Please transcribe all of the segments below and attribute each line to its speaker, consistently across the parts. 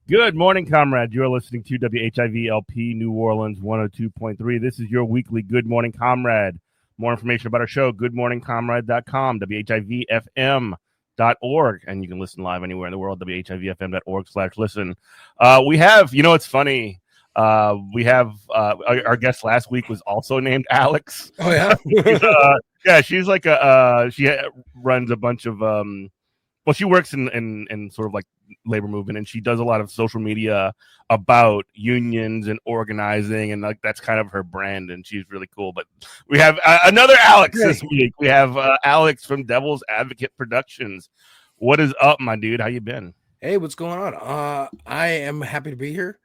Speaker 1: Good morning, comrades. You're listening to WHIVLP New Orleans 102.3. This is your weekly Good Morning Comrade. More information about our show, goodmorningcomrade.com, WHIVFM.org, and you can listen live anywhere in the world, WHIVFM.org/listen. We have, it's funny. We have our guest last week was also named Alex.
Speaker 2: Oh, yeah?
Speaker 1: Yeah, she's like she runs a bunch of she works in sort of like labor movement, and she does a lot of social media about unions and organizing, and like that's kind of her brand, and she's really cool. But we have another Alex this week. We have Alex from Devil's Advocate Productions. What is up, my dude? How you been?
Speaker 2: Hey, what's going on? I am happy to be here.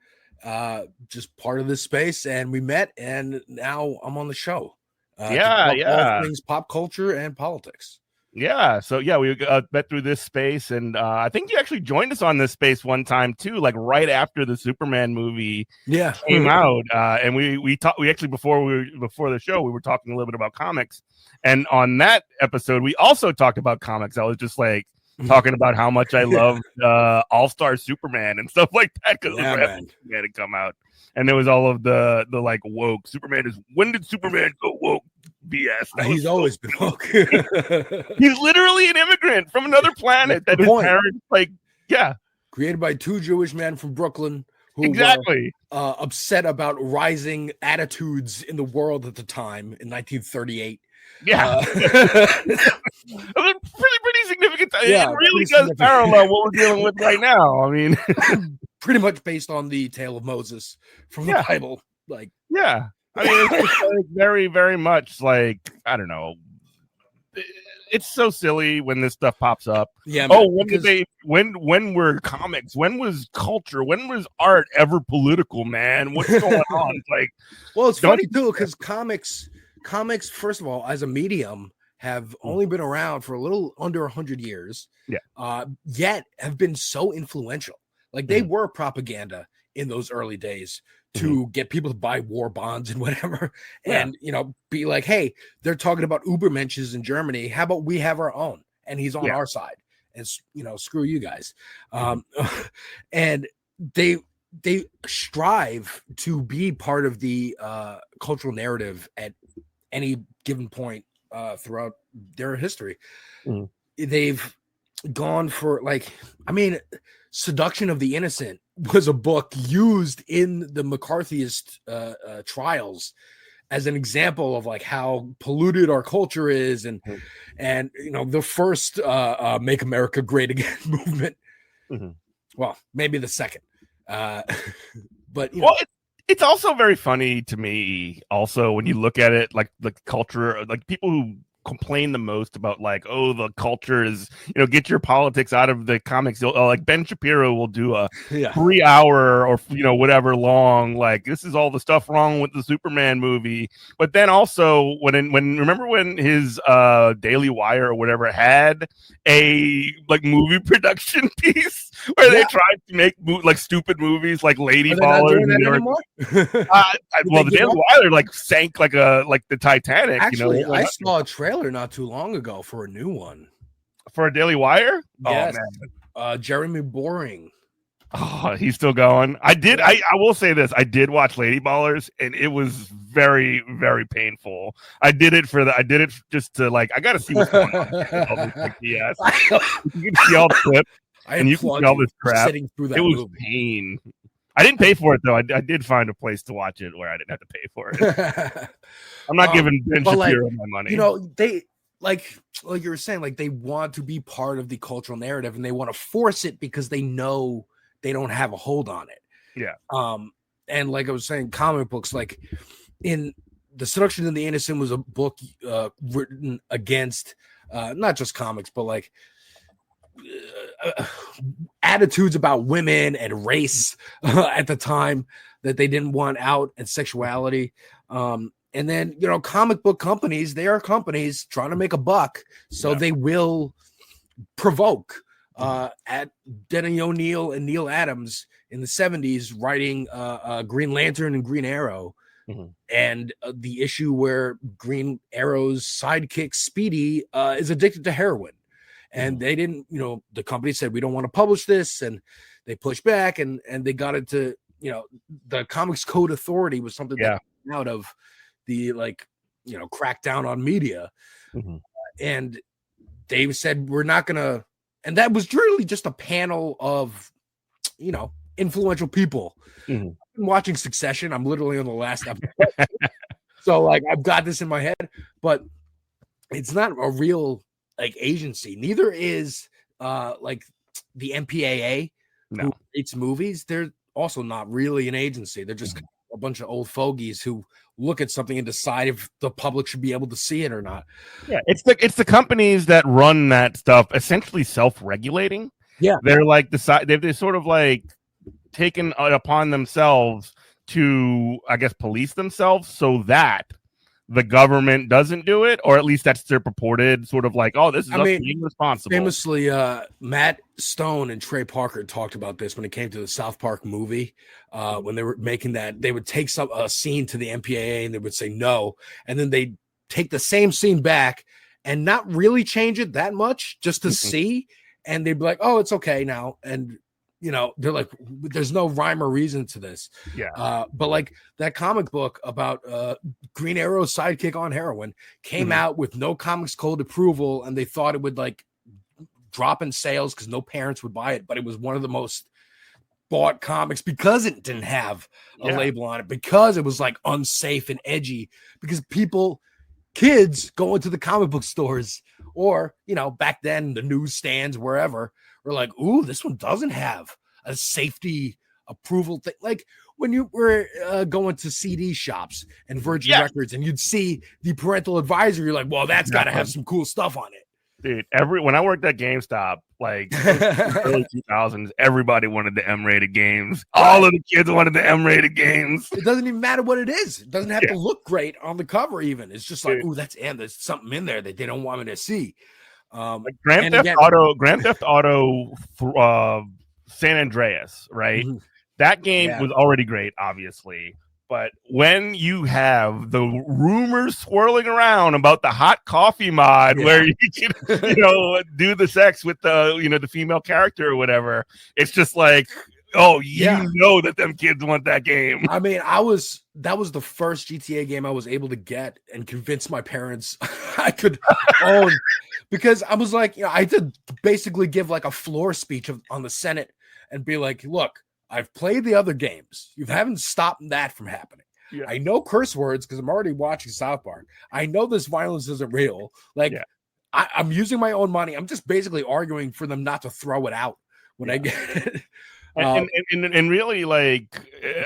Speaker 2: Just part of this space, and we met, and now I'm on the show. All things pop culture and politics.
Speaker 1: Yeah, so we met through this space, and I think you actually joined us on this space one time too, like right after the Superman movie came out. And we talked. We actually before the show we were talking a little bit about comics, and on that episode we also talked about comics. I was just like talking about how much I loved All-Star Superman and stuff like that because Superman had come out, and there was all of the like woke Superman is. When did Superman go woke? BS.
Speaker 2: He's always been woke.
Speaker 1: He's literally an immigrant from another planet that his parents
Speaker 2: created by two Jewish men from Brooklyn who
Speaker 1: were
Speaker 2: upset about rising attitudes in the world at the time in 1938.
Speaker 1: Yeah. Pretty significant. Yeah, it really does parallel what we're dealing with right now. I mean,
Speaker 2: pretty much based on the tale of Moses from the Bible.
Speaker 1: I mean, it's like very, very much like, I don't know. It's so silly when this stuff pops up.
Speaker 2: Yeah.
Speaker 1: When were comics? When was culture? When was art ever political, man? What's going on?
Speaker 2: It's funny too, because comics, first of all, as a medium, have only been around for a little under 100 years.
Speaker 1: Yeah.
Speaker 2: Yet have been so influential. Like they were propaganda in those early days to get people to buy war bonds and whatever, and be like, hey, they're talking about Ubermenches in Germany. How about we have our own? And he's on our side, and screw you guys. And they strive to be part of the cultural narrative at any given point throughout their history. They've gone for Seduction of the Innocent was a book used in the McCarthyist trials as an example of like how polluted our culture is, and the first Make America Great Again movement. Well, maybe the second, but
Speaker 1: it's also very funny to me. Also, when you look at it, like the culture, like people who complain the most about like, oh, the culture is, get your politics out of the comics. Like Ben Shapiro will do a 3 hour or whatever long, like this is all the stuff wrong with the Superman movie. But then also remember when his Daily Wire or whatever had a like movie production piece where they tried to make like stupid movies like Lady Ballers. The Daily Wire like sank like the Titanic.
Speaker 2: Actually, I saw a trailer not too long ago for a new one
Speaker 1: for a Daily Wire.
Speaker 2: Yes. Oh man, Jeremy Boring.
Speaker 1: Oh, he's still going. I will say this: I did watch Lady Ballers, and it was very, very painful. I did it just to like. I got to see what's going on. Yes, you can see all the clips, and you can see all this crap. It was movie. Pain. I didn't pay for it though. I did find a place to watch it where I didn't have to pay for it. I'm not giving Ben Shapiro my money.
Speaker 2: They like you were saying, like they want to be part of the cultural narrative, and they want to force it because they know they don't have a hold on it.
Speaker 1: Yeah.
Speaker 2: And like I was saying, comic books, like in The Seduction of the Innocent was a book written against not just comics, but like attitudes about women and race at the time that they didn't want out, and sexuality. And then, comic book companies, they are companies trying to make a buck. So they will provoke at Denny O'Neil and Neil Adams in the 70s writing Green Lantern and Green Arrow. And the issue where Green Arrow's sidekick Speedy is addicted to heroin. And they didn't, the company said, we don't want to publish this. And they pushed back and they got into, you know, the Comics Code Authority was something that came out of the, like, you know, crackdown on media. And they said, we're not gonna, and that was really just a panel of, you know, influential people. I'm watching Succession. I'm literally on the last episode. So like I've got this in my head, but it's not a real like agency. Neither is like the MPAA who rates movies. They're also not really an agency. They're just a bunch of old fogies who look at something and decide if the public should be able to see it or not.
Speaker 1: Yeah, it's the companies that run that stuff essentially self-regulating.
Speaker 2: Yeah,
Speaker 1: they're like they've sort of like taken it upon themselves to, I guess, police themselves so that the government doesn't do it, or at least that's their purported sort of like, oh, this is us being responsible.
Speaker 2: Famously, Matt Stone and Trey Parker talked about this when it came to the South Park movie. When they were making that, they would take a scene to the MPAA and they would say no, and then they'd take the same scene back and not really change it that much just to see, and they'd be like, oh, it's okay now. And you know, they're like, there's no rhyme or reason to this. But like that comic book about Green Arrow's sidekick on heroin came out with no Comics Code approval, and they thought it would like drop in sales because no parents would buy it. But it was one of the most bought comics because it didn't have a label on it, because it was like unsafe and edgy, because kids go into the comic book stores, or, you know, back then the newsstands, wherever, were like, ooh, this one doesn't have a safety approval thing. Like when you were going to CD shops and Virgin Records and you'd see the parental advisory, you're like, well, that's got to have some cool stuff on it.
Speaker 1: Dude, when I worked at GameStop, like early 2000s, everybody wanted the M-rated games. All of the kids wanted the M-rated games.
Speaker 2: It doesn't even matter what it is. It doesn't have to look great on the cover even. It's just like, ooh, that's M. There's something in there that they don't want me to see.
Speaker 1: Like Grand Theft Auto San Andreas, right? That game was already great, obviously. But when you have the rumors swirling around about the hot coffee mod where you can, you know, do the sex with the, you know, the female character or whatever, it's just like, oh, you know that them kids want that game.
Speaker 2: I mean, that was the first GTA game I was able to get and convince my parents I could own, because I was like, you know, I had to basically give like a floor speech on the Senate and be like, look, I've played the other games. You haven't stopped that from happening. I know curse words because I'm already watching South Park. I know this violence isn't real. Like, I'm using my own money. I'm just basically arguing for them not to throw it out when I get it.
Speaker 1: And really, like,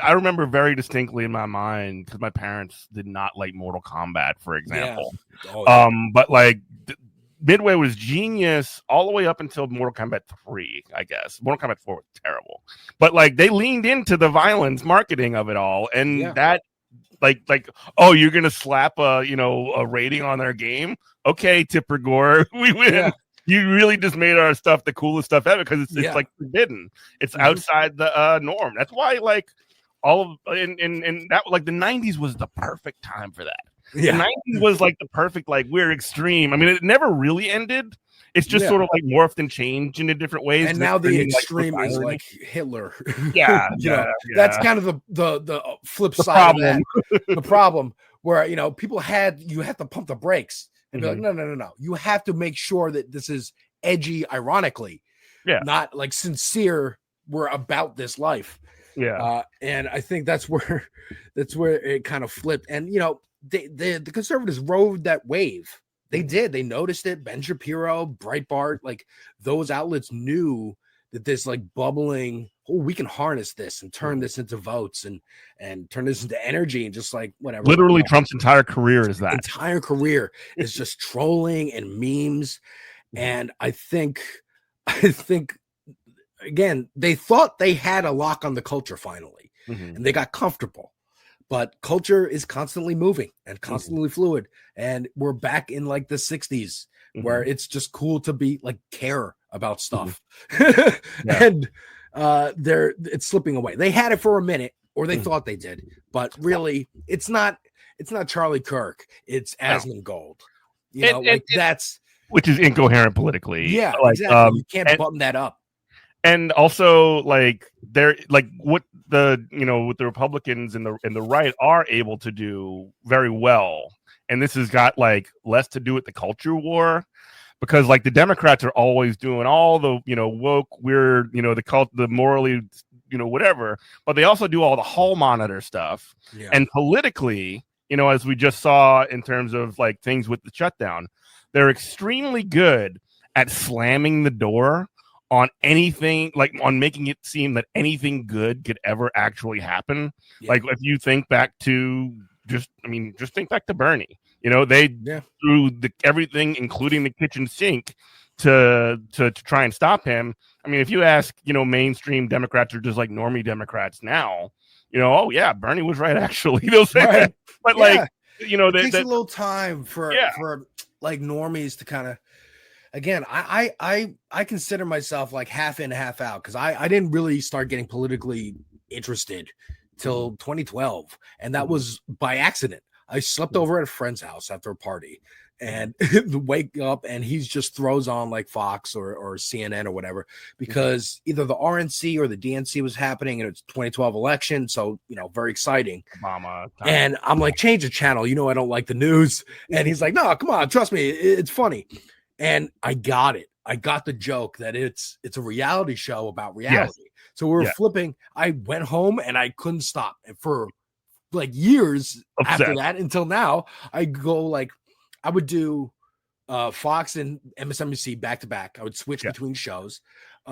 Speaker 1: I remember very distinctly in my mind, because my parents did not like Mortal Kombat, for example. But like Midway was genius all the way up until Mortal Kombat 3, I guess. Mortal Kombat 4 was terrible. But like they leaned into the violence marketing of it all. And that like, oh, you're gonna slap a rating on their game? Okay, Tipper Gore, we win. Yeah. You really just made our stuff the coolest stuff ever because it's like forbidden. It's outside the norm. That's why like all of and that like the 90s was the perfect time for that. The 90s was like the perfect, like, we're extreme. I mean, it never really ended. It's just sort of like morphed and changed into different ways.
Speaker 2: And now the extreme is like Hitler. That's kind of the flip side of that. The problem where, you know, you have to pump the brakes and be like, no. You have to make sure that this is edgy, ironically, not like sincere. We're about this life. And I think that's where it kind of flipped. And, you know, the conservatives rode that wave. They did. They noticed it. Ben Shapiro, Breitbart, like those outlets knew that this like bubbling, we can harness this and turn this into votes and turn this into energy and just like whatever.
Speaker 1: Literally, Trump's entire career is that.
Speaker 2: Entire career is just trolling and memes. And I think again, they thought they had a lock on the culture finally, and they got comfortable. But culture is constantly moving and constantly fluid. And we're back in like the 60s where it's just cool to be like care about stuff. And it's slipping away. They had it for a minute, or they thought they did. But really, it's not Charlie Kirk. It's Asmongold. You know, that's
Speaker 1: which is incoherent politically.
Speaker 2: Yeah, like, exactly. You can't button that up.
Speaker 1: And also, like, they're like what the what the Republicans and the right are able to do very well, and this has got like less to do with the culture war, because like the Democrats are always doing all the woke, weird, the morally, whatever, but they also do all the hall monitor stuff.
Speaker 2: Yeah.
Speaker 1: And politically, as we just saw in terms of like things with the shutdown, they're extremely good at slamming the door on anything, like on making it seem that anything good could ever actually happen.
Speaker 2: Yeah.
Speaker 1: Like if you think back to just think back to Bernie. They threw everything, including the kitchen sink, to try and stop him. I mean, if you ask, mainstream Democrats or just like normie Democrats now, oh yeah, Bernie was right. Actually, they'll say that. But like,
Speaker 2: it takes a little time for like normies to kind of. Again, I consider myself like half in, half out, because I didn't really start getting politically interested till 2012, and that was by accident. I slept over at a friend's house after a party, and wake up, and he just throws on like Fox or CNN or whatever, because either the RNC or the DNC was happening, and it's 2012 election, so very exciting.
Speaker 1: Obama time.
Speaker 2: And I'm like, change the channel. I don't like the news, and he's like, no, come on, trust me, it's funny. And I got it. I got the joke that it's a reality show about reality. Yes. So we were flipping. I went home and I couldn't stop. And for like years after that, until now, I go like, I would do Fox and MSNBC back to back. I would switch between shows.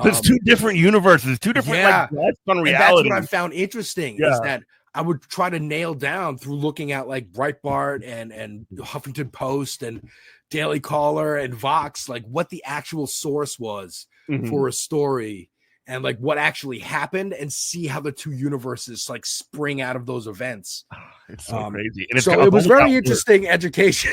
Speaker 1: There's two different universes, two different like on reality.
Speaker 2: And that's what I found interesting is that I would try to nail down through looking at like Breitbart and Huffington Post and Daily Caller and Vox, like what the actual source was for a story and like what actually happened, and see how the two universes like spring out of those events.
Speaker 1: It's so crazy. And
Speaker 2: so it was very interesting education.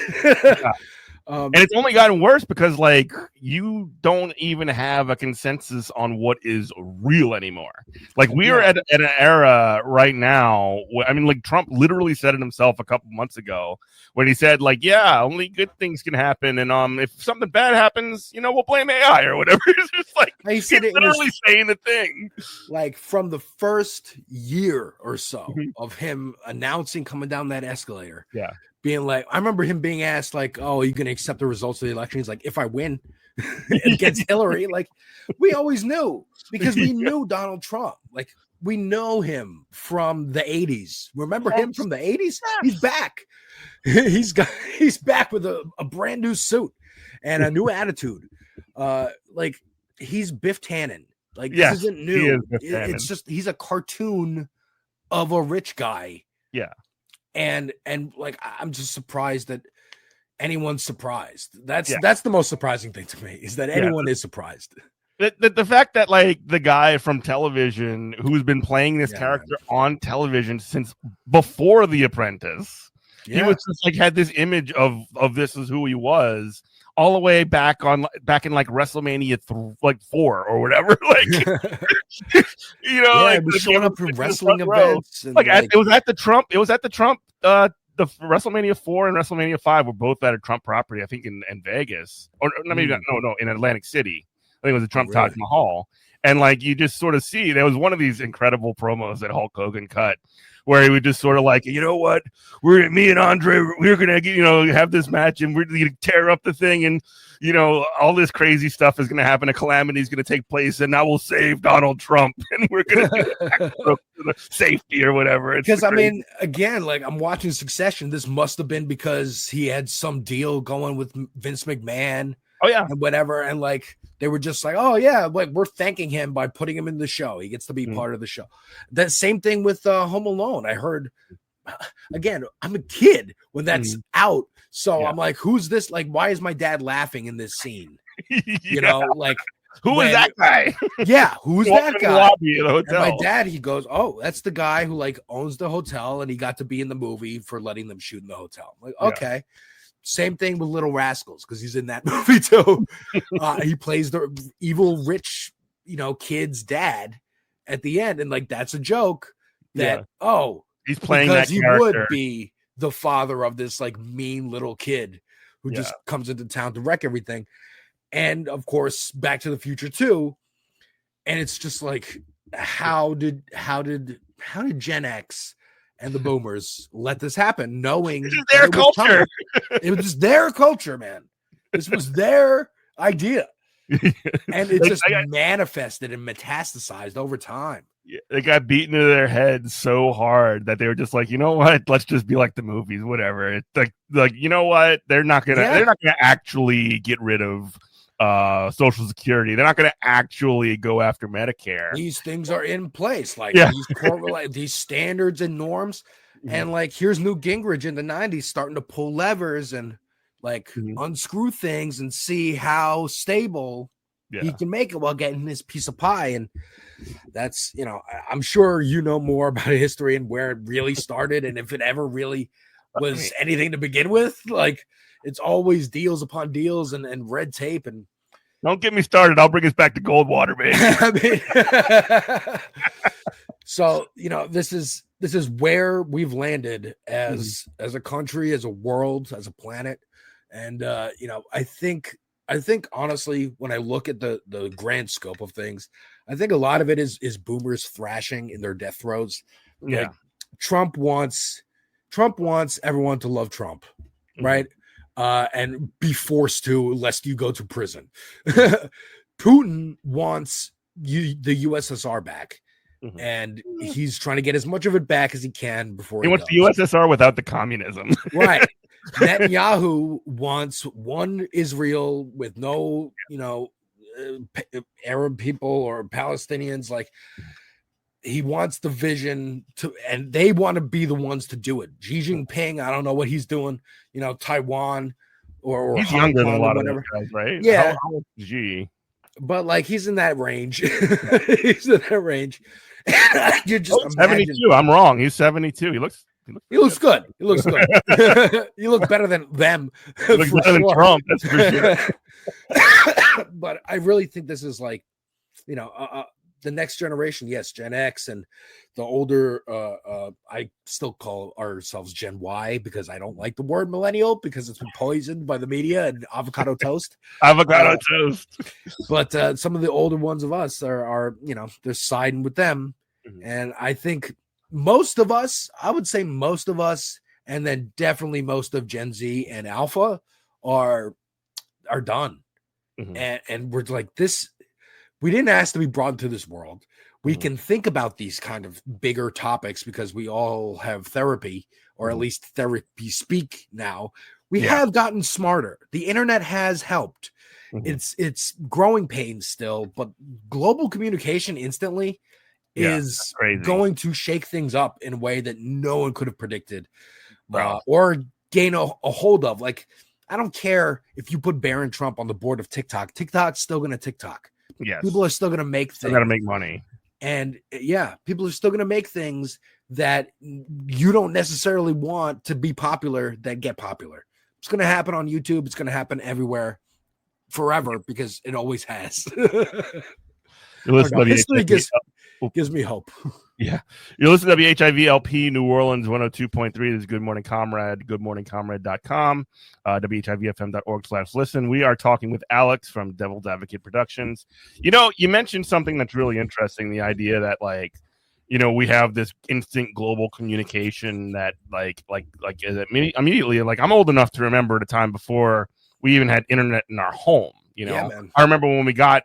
Speaker 1: And it's only gotten worse because like you don't even have a consensus on what is real anymore. Like we are at an era right now. I mean, like Trump literally said it himself a couple months ago when he said like, yeah, only good things can happen. And if something bad happens, we'll blame AI or whatever. It's just like he's literally saying the thing.
Speaker 2: Like from the first year or so of him announcing coming down that escalator.
Speaker 1: Yeah.
Speaker 2: Being like, I remember him being asked, like, oh, are you going to accept the results of the election? He's like, if I win against Hillary, like, we always knew because we knew Donald Trump. Like, we know him from the 80s. Remember him from the 80s? He's back. He's back with a brand new suit and a new attitude. Like, he's Biff Tannen. Like, this isn't new. It's just, he's a cartoon of a rich guy.
Speaker 1: Yeah.
Speaker 2: And like I'm just surprised that anyone's surprised. That's the most surprising thing to me is that anyone is surprised.
Speaker 1: The fact that like the guy from television who's been playing this character on television since before The Apprentice, he was just like had this image of this is who he was all the way back in like WrestleMania 4 or whatever. Like like
Speaker 2: showing up for wrestling events.
Speaker 1: Like it was at the Trump. The WrestleMania 4 and WrestleMania 5 were both at a Trump property, I think in Vegas, or maybe no, in Atlantic City. I think it was a Trump Taj Mahal. And like you just sort of see there was one of these incredible promos that Hulk Hogan cut where he would just sort of like, you know what, me and Andre, we're gonna have this match and we're gonna tear up the thing, and all this crazy stuff is gonna happen, a calamity is gonna take place, and I will save Donald Trump, and we're gonna do safety or whatever.
Speaker 2: Because I mean, again, like I'm watching Succession. This must have been because he had some deal going with Vince McMahon.
Speaker 1: Oh yeah,
Speaker 2: and whatever, and like they were just like, oh yeah, like we're thanking him by putting him in the show. He gets to be part of the show. That same thing with Home Alone. I heard, again, I'm a kid when that's out, so I'm like, who's this? Like, why is my dad laughing in this scene? Like
Speaker 1: who is that guy?
Speaker 2: Yeah, who's that guy?
Speaker 1: And
Speaker 2: my dad, he goes, oh, that's the guy who like owns the hotel, and he got to be in the movie for letting them shoot in the hotel. I'm like, okay. Same thing with Little Rascals because he's in that movie too. He plays the evil rich, kid's dad at the end, and like that's a joke that
Speaker 1: he's playing
Speaker 2: because
Speaker 1: that
Speaker 2: he
Speaker 1: character.
Speaker 2: would be the father of this like mean little kid who just comes into town to wreck everything. And of course, Back to the Future 2, And it's just like, how did Gen X and the boomers let this happen, knowing
Speaker 1: This is their culture.
Speaker 2: It was just their culture, man. This was their idea. And it just manifested and metastasized over time.
Speaker 1: Yeah, they got beaten into their heads so hard that they were just like, you know what? Let's just be like the movies, whatever. It's like you know what? They're not gonna actually get rid of Social Security. They're not gonna actually go after Medicare.
Speaker 2: These things are in place, like these standards and norms. And like, here's Newt Gingrich in the 90s starting to pull levers and like unscrew things and see how stable he can make it while getting this piece of pie. And that's, you know, I'm sure you know more about history and where it really started and if it ever really was anything to begin with. Like, it's always deals upon deals and red tape. And
Speaker 1: don't get me started. I'll bring us back to Goldwater, baby.
Speaker 2: So, you know, this is where we've landed as a country, as a world, as a planet. And you know, I think honestly, when I look at the grand scope of things, I think a lot of it is boomers thrashing in their death throes.
Speaker 1: Yeah.
Speaker 2: Like, Trump wants everyone to love Trump, right? And be forced to, lest you go to prison. Putin wants the USSR back. And he's trying to get as much of it back as he can before
Speaker 1: he wants the USSR without the communism.
Speaker 2: Right. Netanyahu wants one Israel with no, you know, Arab people or Palestinians. Like, he wants the vision to, and they want to be the ones to do it. Xi Jinping, I don't know what he's doing, you know, Taiwan or
Speaker 1: he's
Speaker 2: Hong
Speaker 1: younger
Speaker 2: Kong
Speaker 1: than a lot
Speaker 2: or
Speaker 1: of
Speaker 2: whatever.
Speaker 1: those guys, right?
Speaker 2: Yeah.
Speaker 1: How old is Xi?
Speaker 2: But like, he's in that range. He's in that range. You just
Speaker 1: 72. I'm wrong. He's 72. He looks
Speaker 2: good. He looks good. You look better than them.
Speaker 1: He looks better than Trump. That's for sure.
Speaker 2: But I really think this is like, you know, the next generation. Yes, Gen X and the older. I still call ourselves Gen Y because I don't like the word millennial because it's been poisoned by the media and avocado toast.
Speaker 1: Avocado toast.
Speaker 2: But some of the older ones of us are you know, they're siding with them, and I think most of us, I would say most of us, and then definitely most of Gen Z and Alpha are done. And we're like, this, we didn't ask to be brought into this world. We can think about these kind of bigger topics because we all have therapy, or at least therapy speak now. We have gotten smarter. The internet has helped. It's growing pains still, but global communication instantly is going to shake things up in a way that no one could have predicted or gain a hold of. Like, I don't care if you put Barron Trump on the board of TikTok. TikTok's still going to TikTok.
Speaker 1: Yes.
Speaker 2: People are still going to make things.
Speaker 1: They're going to make money.
Speaker 2: And people are still going to make things that you don't necessarily want to be popular that get popular. It's going to happen on YouTube. It's going to happen everywhere forever because it always has. History gives me hope.
Speaker 1: Yeah. You listen to WHIV LP New Orleans 102.3. This is Good Morning Comrade, goodmorningcomrade.com, WHIVFM.org/listen. We are talking with Alex from Devil's Advocate Productions. You know, you mentioned something that's really interesting, the idea that, like, you know, we have this instant global communication that immediately, like, I'm old enough to remember the time before we even had internet in our home. You know, I remember when we had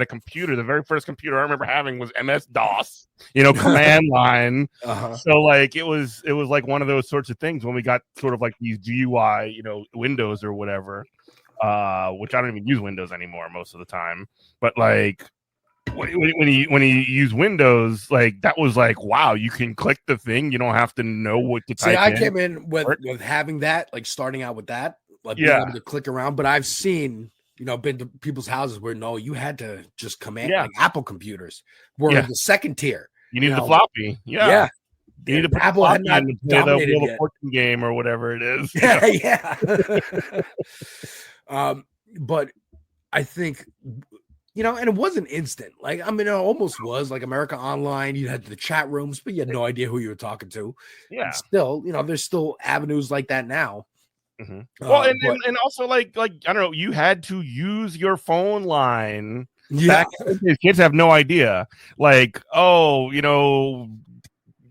Speaker 1: a computer, the very first computer I remember having was MS-DOS, you know, command line. So like, it was like one of those sorts of things when we got sort of like these GUI, you know, Windows or whatever, which I don't even use Windows anymore most of the time. But like, when you use Windows, like, that was like, wow, you can click the thing. You don't have to know what to type in.
Speaker 2: I came in with having that, like, starting out with that, like, being able to click around. But I've seen, you know, been to people's houses where you had to just command, like Apple computers were the second tier.
Speaker 1: You need the floppy. You need to put
Speaker 2: Apple had not dominated
Speaker 1: the Fortune game or whatever it is.
Speaker 2: But I think, you know, and it wasn't instant. Like, I mean, it almost was like America Online. You had the chat rooms, but you had no idea who you were talking to.
Speaker 1: Yeah.
Speaker 2: And still, you know, there's still avenues like that now.
Speaker 1: Well, and also like I don't know, you had to use your phone line Back then, kids have no idea. Like, oh,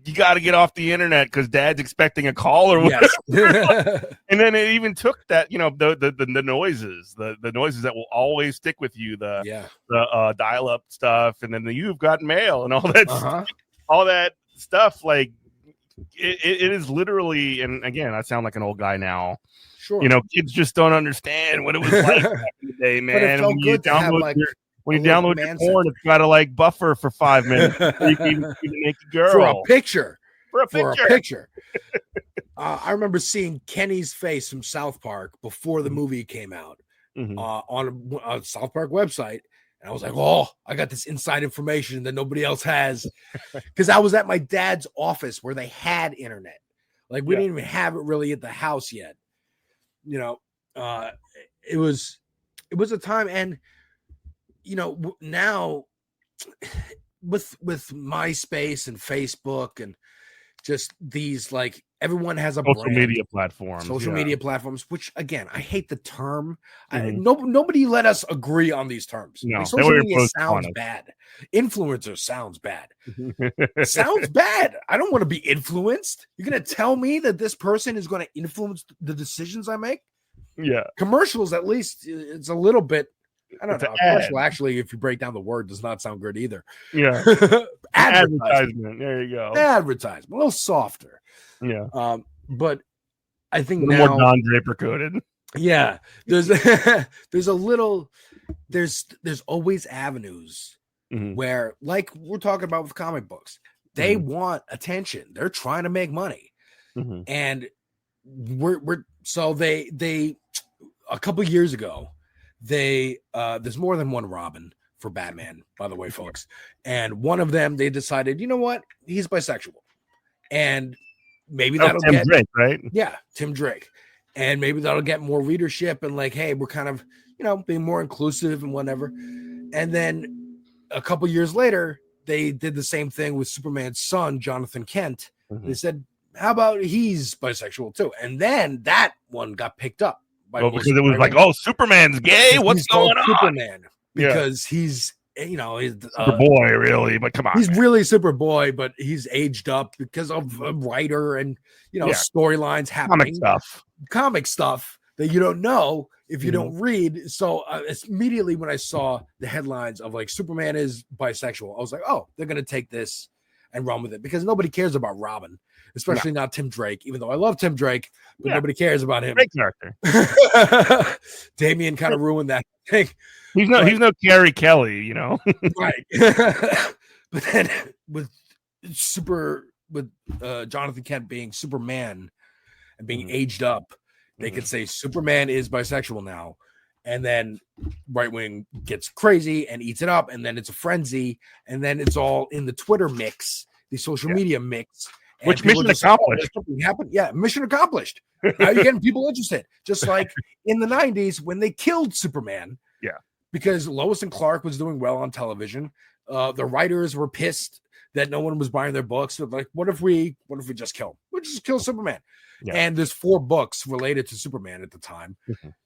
Speaker 1: you got to get off the internet because dad's expecting a call or whatever.
Speaker 2: Yes.
Speaker 1: And then it even took that, the noises, the noises that will always stick with you, the dial-up stuff, and then the you've got mail and all that, all that stuff. Like it is literally, and again, I sound like an old guy now.
Speaker 2: Sure.
Speaker 1: Kids just don't understand what it was like back in the day, man.
Speaker 2: But it felt good to have
Speaker 1: when you download your porn, it's got to buffer for 5 minutes before you can even make a girl.
Speaker 2: For a picture.
Speaker 1: For a picture.
Speaker 2: I remember seeing Kenny's face from South Park before the movie came out on a South Park website. And I was like, oh, I got this inside information that nobody else has. Because I was at my dad's office where they had internet. Like, we didn't even have it really at the house yet. It was a time, and now with MySpace and Facebook and just these, like, everyone has a
Speaker 1: social
Speaker 2: brand,
Speaker 1: media platforms,
Speaker 2: which again, I hate the term. Nobody let us agree on these terms.
Speaker 1: No,
Speaker 2: like, social media sounds bad. Influencer sounds bad. Sounds bad. I don't want to be influenced. You're going to tell me that this person is going to influence the decisions I make?
Speaker 1: Yeah.
Speaker 2: Commercials, at least, it's a little bit, I don't know. Commercial, actually, if you break down the word, does not sound good either.
Speaker 1: Yeah. Advertisement. There you go.
Speaker 2: Advertisement. A little softer.
Speaker 1: Yeah.
Speaker 2: But I think
Speaker 1: now more Don Draper coded.
Speaker 2: Yeah. There's always avenues where, like we're talking about with comic books, they want attention. They're trying to make money. And so they a couple years ago, there's more than one Robin for Batman, by the way, folks. And one of them, they decided, you know what? He's bisexual. And maybe that'll get
Speaker 1: Drake, right?
Speaker 2: Yeah, Tim Drake. And maybe that'll get more readership and, like, hey, we're kind of, being more inclusive and whatever. And then a couple years later, they did the same thing with Superman's son, Jonathan Kent. They said, how about he's bisexual too? And then that one got picked up.
Speaker 1: Because it was like, oh, Superman's gay? What's going on?
Speaker 2: Superman. Because he's, he's
Speaker 1: Superboy, really, but come on.
Speaker 2: He's really Superboy, but he's aged up because of a writer and, storylines happening. Comic stuff that you don't know if you don't read. So immediately when I saw the headlines of, like, Superman is bisexual, I was like, oh, they're going to take this and run with it, because nobody cares about Robin, especially not Tim Drake, even though I love Tim Drake, but nobody cares about him.
Speaker 1: Great character.
Speaker 2: Damian kind of ruined that thing.
Speaker 1: He's no Gary Kelly,
Speaker 2: Right. But then with Jonathan Kent being Superman and being aged up, they could say Superman is bisexual now. And then right wing gets crazy and eats it up, and then it's a frenzy, and then it's all in the Twitter mix, the social media mix.
Speaker 1: Which mission accomplished?
Speaker 2: Something happened. Yeah, mission accomplished. Now you're getting people interested. Just like in the 90s when they killed Superman. Yeah. Because Lois and Clark was doing well on television. The writers were pissed that no one was buying their books. So like, what if we just kill him? We'll just kill Superman. Yeah. And there's 4 books related to Superman at the time.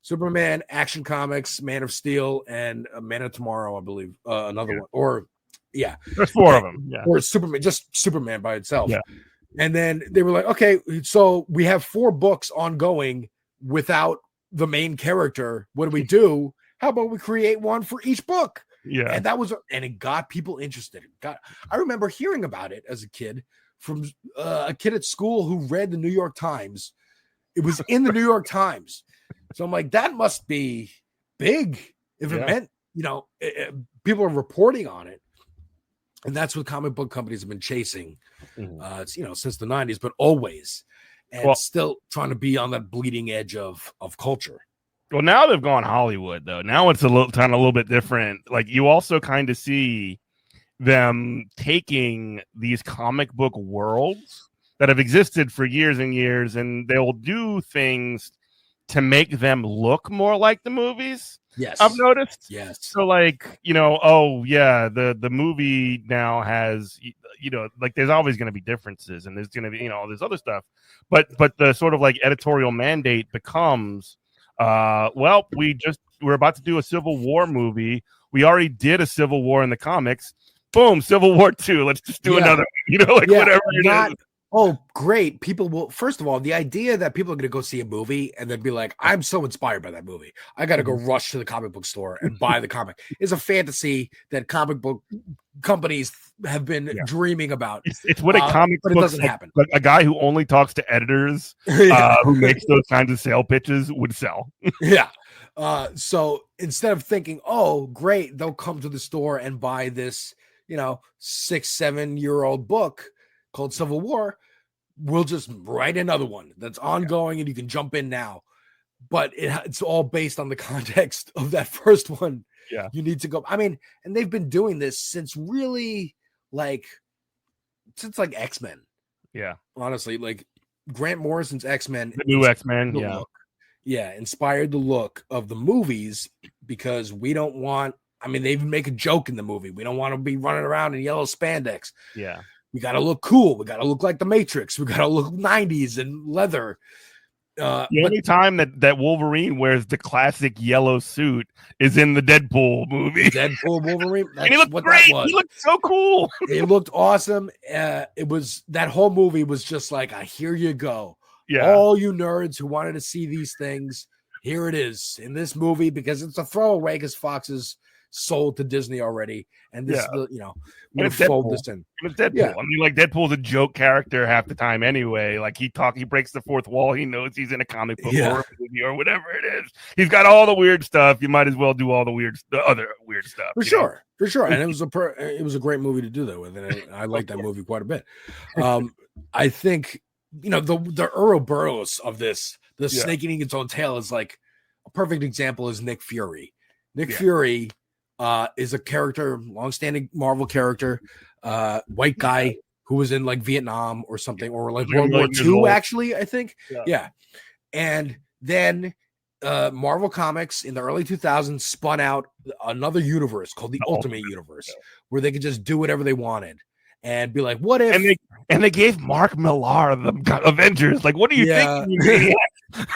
Speaker 2: Superman, Action Comics, Man of Steel, and Man of Tomorrow, I believe. Another one. Or,
Speaker 1: there's 4 of them. Yeah.
Speaker 2: Or Superman, just Superman by itself.
Speaker 1: Yeah.
Speaker 2: And then they were like, okay, so we have 4 books ongoing without the main character. What do we do? How about we create one for each book?
Speaker 1: Yeah.
Speaker 2: And it got people interested. I remember hearing about it as a kid from a kid at school who read the New York Times. It was in the New York Times. So I'm like, that must be big if it meant, people are reporting on it. And that's what comic book companies have been chasing, since the 90s, but always. And still trying to be on that bleeding edge of culture.
Speaker 1: Well, now they've gone Hollywood, though. Now it's a little bit different. Like, you also kind of see them taking these comic book worlds that have existed for years and years, and they'll do things to make them look more like the movies.
Speaker 2: Yes,
Speaker 1: I've noticed.
Speaker 2: Yes.
Speaker 1: So, like, the movie now has, like, there's always going to be differences, and there's going to be, all this other stuff. But the sort of like editorial mandate becomes, we just about to do a Civil War movie. We already did a Civil War in the comics. Boom, Civil War 2. Let's just do another, whatever it is.
Speaker 2: Oh, great. People will, first of all, the idea that people are going to go see a movie and then be like, I'm so inspired by that movie. I got to go rush to the comic book store and buy the comic is a fantasy that comic book companies have been dreaming about.
Speaker 1: It's what a comic book,
Speaker 2: but it doesn't happen.
Speaker 1: Like a guy who only talks to editors who makes those kinds of sale pitches would sell.
Speaker 2: Yeah. So instead of thinking, oh, great, they'll come to the store and buy this, 6-7 year old book called Civil War, we'll just write another one that's ongoing and you can jump in now. But it's all based on the context of that first one.
Speaker 1: Yeah.
Speaker 2: You need to go. I mean, and they've been doing this since X-Men.
Speaker 1: Yeah.
Speaker 2: Honestly, like Grant Morrison's X-Men.
Speaker 1: The new X-Men, yeah.
Speaker 2: Inspired the look of the movies because we don't want, they even make a joke in the movie. We don't want to be running around in yellow spandex.
Speaker 1: Yeah.
Speaker 2: We got to look cool. We got to look like the Matrix. We got to look 90s and leather.
Speaker 1: The only time that Wolverine wears the classic yellow suit is in the Deadpool movie.
Speaker 2: Deadpool Wolverine.
Speaker 1: And he looked great. He looked so cool.
Speaker 2: It looked awesome. It was, that whole movie was just like, here you go.
Speaker 1: Yeah.
Speaker 2: All you nerds who wanted to see these things, here it is in this movie because it's a throwaway because Fox is sold to Disney already. And this is
Speaker 1: we'll fold this in. It's Deadpool. Yeah. Deadpool's a joke character half the time anyway. Like he breaks the fourth wall. He knows he's in a comic book or movie or whatever it is. He's got all the weird stuff. You might as well do all the other weird stuff.
Speaker 2: For sure. And it was a great movie to do that with. And I like that movie quite a bit. I think, the Ouroboros of this, the snake eating its own tail is like a perfect example is Nick Fury. Nick Fury is a character, long-standing Marvel character, white guy who was in like Vietnam or something, or like World War II, actually, I think. Yeah. And then Marvel Comics in the early 2000s spun out another universe called the Ultimate Universe, where they could just do whatever they wanted and be like, what if?
Speaker 1: And they gave Mark Millar the Avengers. Like, what do you think?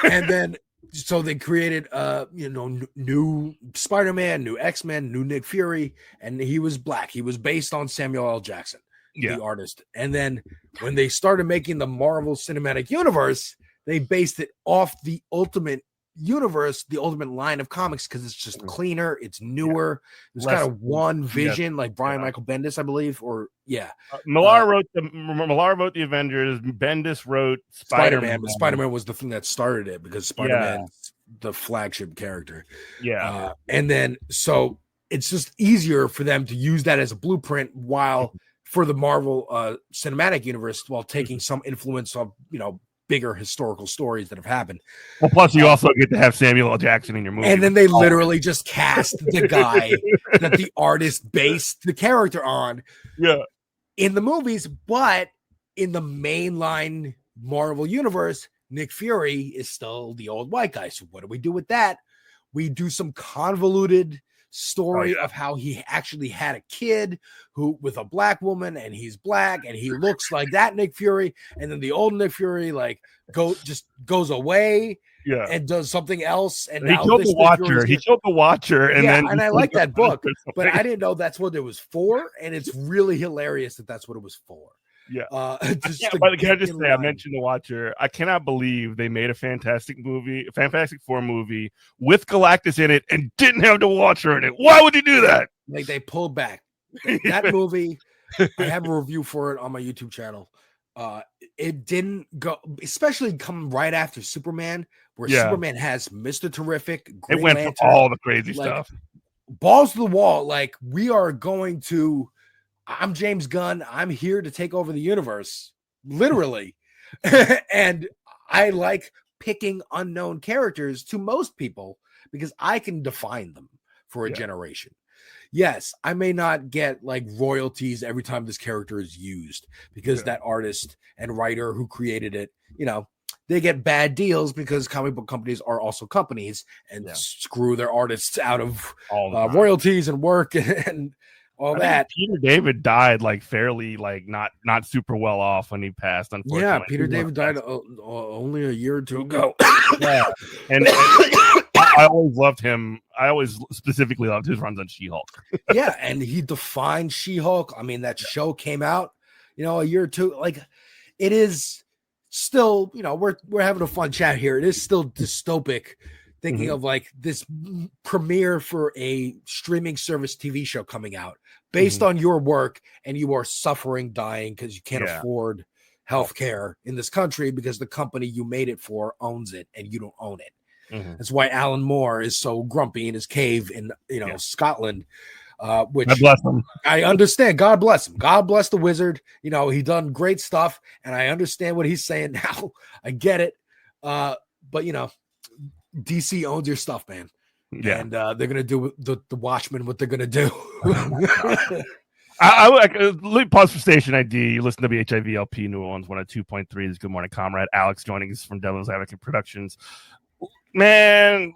Speaker 2: And then so they created new Spider-Man, new X-Men, new Nick Fury, and he was black. He was based on Samuel L. Jackson, the artist. And then when they started making the Marvel Cinematic Universe, they based it off the Ultimate Universe, the Ultimate line of comics, because it's just cleaner, it's newer, it's kind of one vision, like Brian Michael Bendis, I believe, or
Speaker 1: Millar wrote the Avengers. Bendis wrote Spider-Man.
Speaker 2: But Spider-Man was the thing that started it because Spider-Man's the flagship character. And then so it's just easier for them to use that as a blueprint while for the Marvel Cinematic Universe, while taking some influence of bigger historical stories that have happened.
Speaker 1: Well, plus you also get to have Samuel L. Jackson in your movie.
Speaker 2: And then they literally just cast the guy that the artist based the character on in the movies. But in the mainline Marvel universe, Nick Fury is still the old white guy. So what do we do with that? We do some convoluted story of how he actually had a kid who with a black woman, and he's black and he looks like that Nick Fury, and then the old Nick Fury goes away and does something else, and
Speaker 1: he killed the Watcher and then
Speaker 2: I like that book, but I didn't know that's what it was for, and it's really hilarious that that's what it was for.
Speaker 1: Can I just say, I mentioned the Watcher. I cannot believe they made a Fantastic Four movie with Galactus in it and didn't have the Watcher in it. Why would you do that?
Speaker 2: Like they pulled back that movie. I have a review for it on my YouTube channel. It didn't go, especially come right after Superman, where Superman has Mr. Terrific. Green
Speaker 1: it went
Speaker 2: Lantern,
Speaker 1: for all the crazy stuff.
Speaker 2: Balls to the wall. Like, we are going to. I'm James Gunn. I'm here to take over the universe, literally. And I like picking unknown characters to most people because I can define them for a generation. Yes, I may not get like royalties every time this character is used because that artist and writer who created it, they get bad deals because comic book companies are also companies and screw their artists out of royalties and work and all that.
Speaker 1: Peter David died like fairly not super well off when he passed, unfortunately.
Speaker 2: Yeah, Peter David died only a year or two ago.
Speaker 1: And I always loved him. I always specifically loved his runs on She-Hulk.
Speaker 2: Yeah, and he defined She-Hulk. I mean, that show came out, a year or two. Like, it is still, we're having a fun chat here. It is still dystopic, thinking of like this premiere for a streaming service TV show coming out based on your work, and you are suffering, dying because you can't afford healthcare in this country because the company you made it for owns it and you don't own it. That's why Alan Moore is so grumpy in his cave in Scotland, which
Speaker 1: God bless him.
Speaker 2: I understand. God bless him. God bless the wizard. He done great stuff, and I understand what he's saying now. I get it, but DC owns your stuff, man.
Speaker 1: Yeah,
Speaker 2: and they're gonna do the Watchmen what they're gonna do.
Speaker 1: let me pause for station ID. You listen to WHIVLP New Orleans 102.3. This is Good Morning Comrade. Alex joining us from Devil's Advocate Productions. Man,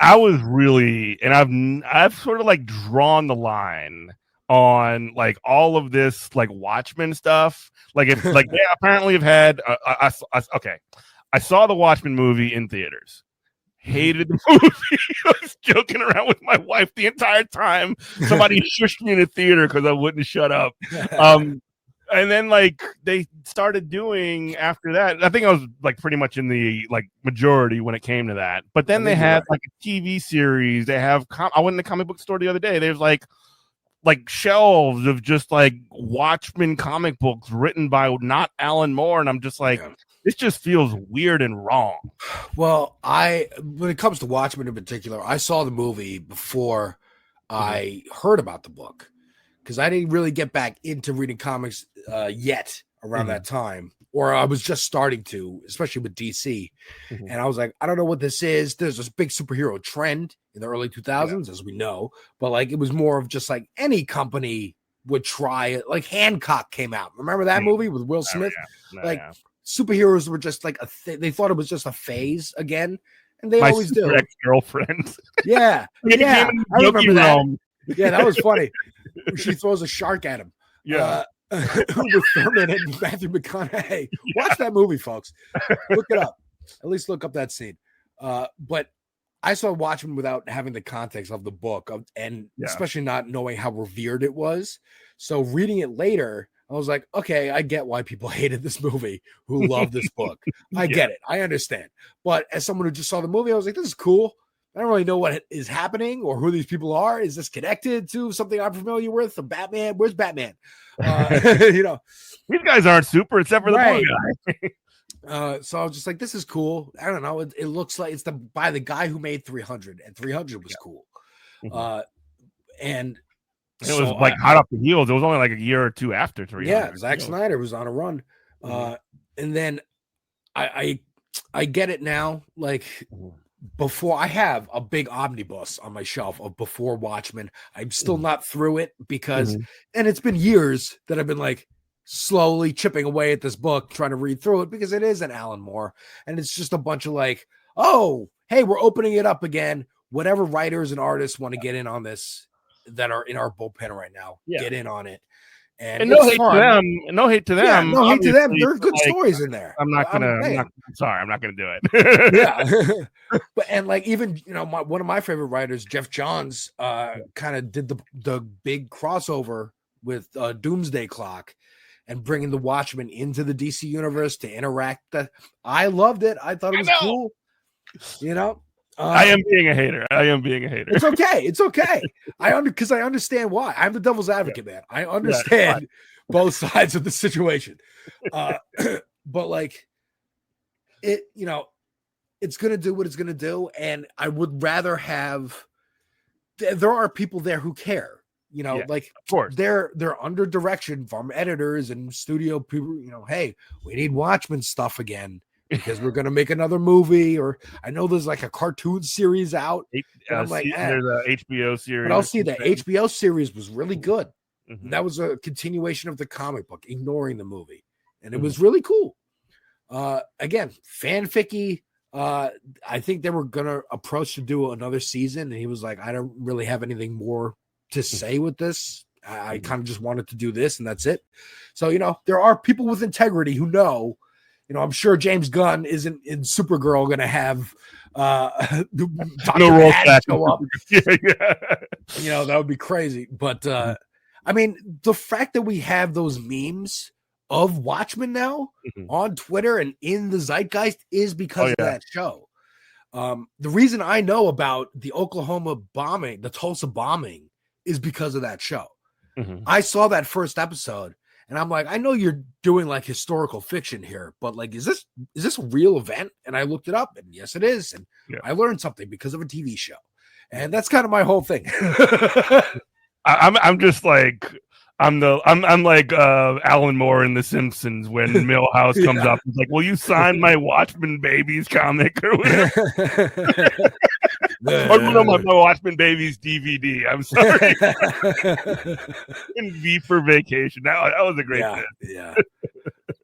Speaker 1: I was really, and I've sort of like drawn the line on like all of this like Watchmen stuff. Like if like they apparently have had I saw the Watchmen movie in theaters. Hated the movie. I was joking around with my wife the entire time. Somebody shushed me in the theater because I wouldn't shut up. And then like they started doing after that. I think I was like pretty much in the like majority when it came to that. But then they had like a TV series. They have I went in the comic book store the other day. There's like shelves of just like Watchmen comic books written by not Alan Moore, and I'm just like, this just feels weird and wrong.
Speaker 2: Well, when it comes to Watchmen in particular, I saw the movie before I heard about the book, because I didn't really get back into reading comics yet around that time, or I was just starting to, especially with DC. And I was like, I don't know what this is. There's this big superhero trend in the early 2000s, as we know, but like it was more of just like any company would try it. Like Hancock came out. Remember that movie with Will Smith? Superheroes were just like they thought it was just a phase again, and they always do.
Speaker 1: Ex-girlfriend.
Speaker 2: Yeah, I remember that. Yeah, that was funny. She throws a shark at him.
Speaker 1: Yeah.
Speaker 2: Uma Thurman and Matthew McConaughey. Watch that movie, folks. Look it up. At least look up that scene. But I saw Watchmen without having the context of the book, and especially not knowing how revered it was. So reading it later, I was like, okay, I get why people hated this movie who love this book. I get it. I understand. But as someone who just saw the movie, I was like, this is cool. I don't really know what is happening or who these people are. Is this connected to something I'm familiar with? The Batman? Where's Batman?
Speaker 1: These guys aren't super except for the blue
Speaker 2: guy. So I was just like, this is cool. I don't know. It looks like it's by the guy who made 300, and 300 was cool. And
Speaker 1: it was like hot off the heels. It was only like a year or two after 300.
Speaker 2: Yeah, Zack Snyder was on a run. And then I get it now. Like before, I have a big omnibus on my shelf of before Watchmen. I'm still not through it because, and it's been years that I've been like slowly chipping away at this book, trying to read through it because it is an Alan Moore, and it's just a bunch of like, oh, hey, we're opening it up again. Whatever writers and artists want to get in on this that are in our bullpen right now, get in on it. And
Speaker 1: no hate to them. No hate to them.
Speaker 2: Yeah, no hate to them. There's good stories in there.
Speaker 1: I'm not gonna do it.
Speaker 2: Yeah. But like even one of my favorite writers, Jeff Johns, kind of did the big crossover with Doomsday Clock and bringing the Watchmen into the DC universe to interact. I loved it. I thought it was cool.
Speaker 1: I am being a hater.
Speaker 2: It's okay. It's okay. Because I understand why. I'm the devil's advocate, man. I understand both sides of the situation. But like it, it's going to do what it's going to do. And I would rather have, there are people there who care, like
Speaker 1: of course
Speaker 2: they're under direction from editors and studio people, hey, we need Watchmen stuff again. Because we're going to make another movie, or I know there's like a cartoon series out. I'm like,
Speaker 1: there's a HBO series.
Speaker 2: But I'll see the HBO series was really good. That was a continuation of the comic book, ignoring the movie. And it was really cool. Again, fanficky. I think they were going to approach to do another season. And he was like, I don't really have anything more to say with this. I kind of just wanted to do this and that's it. So, there are people with integrity who know, I'm sure James Gunn isn't in Supergirl going to have
Speaker 1: No roll
Speaker 2: show up.
Speaker 1: Yeah.
Speaker 2: You know, that would be crazy. But I mean, the fact that we have those memes of Watchmen now on Twitter and in the zeitgeist is because of that show. The reason I know about the Oklahoma bombing, the Tulsa bombing, is because of that show. I saw that first episode and I'm like, I know you're doing like historical fiction here, but like, is this a real event? And I looked it up and yes, it is. And I learned something because of a TV show. And that's kind of my whole thing.
Speaker 1: I'm just like, I'm like Alan Moore in The Simpsons when Milhouse comes up. It's like, will you sign my Watchmen Babies comic or whatever? Or no, my Watchmen Babies DVD. I'm sorry. In V for Vacation. That was a great bit.
Speaker 2: Yeah.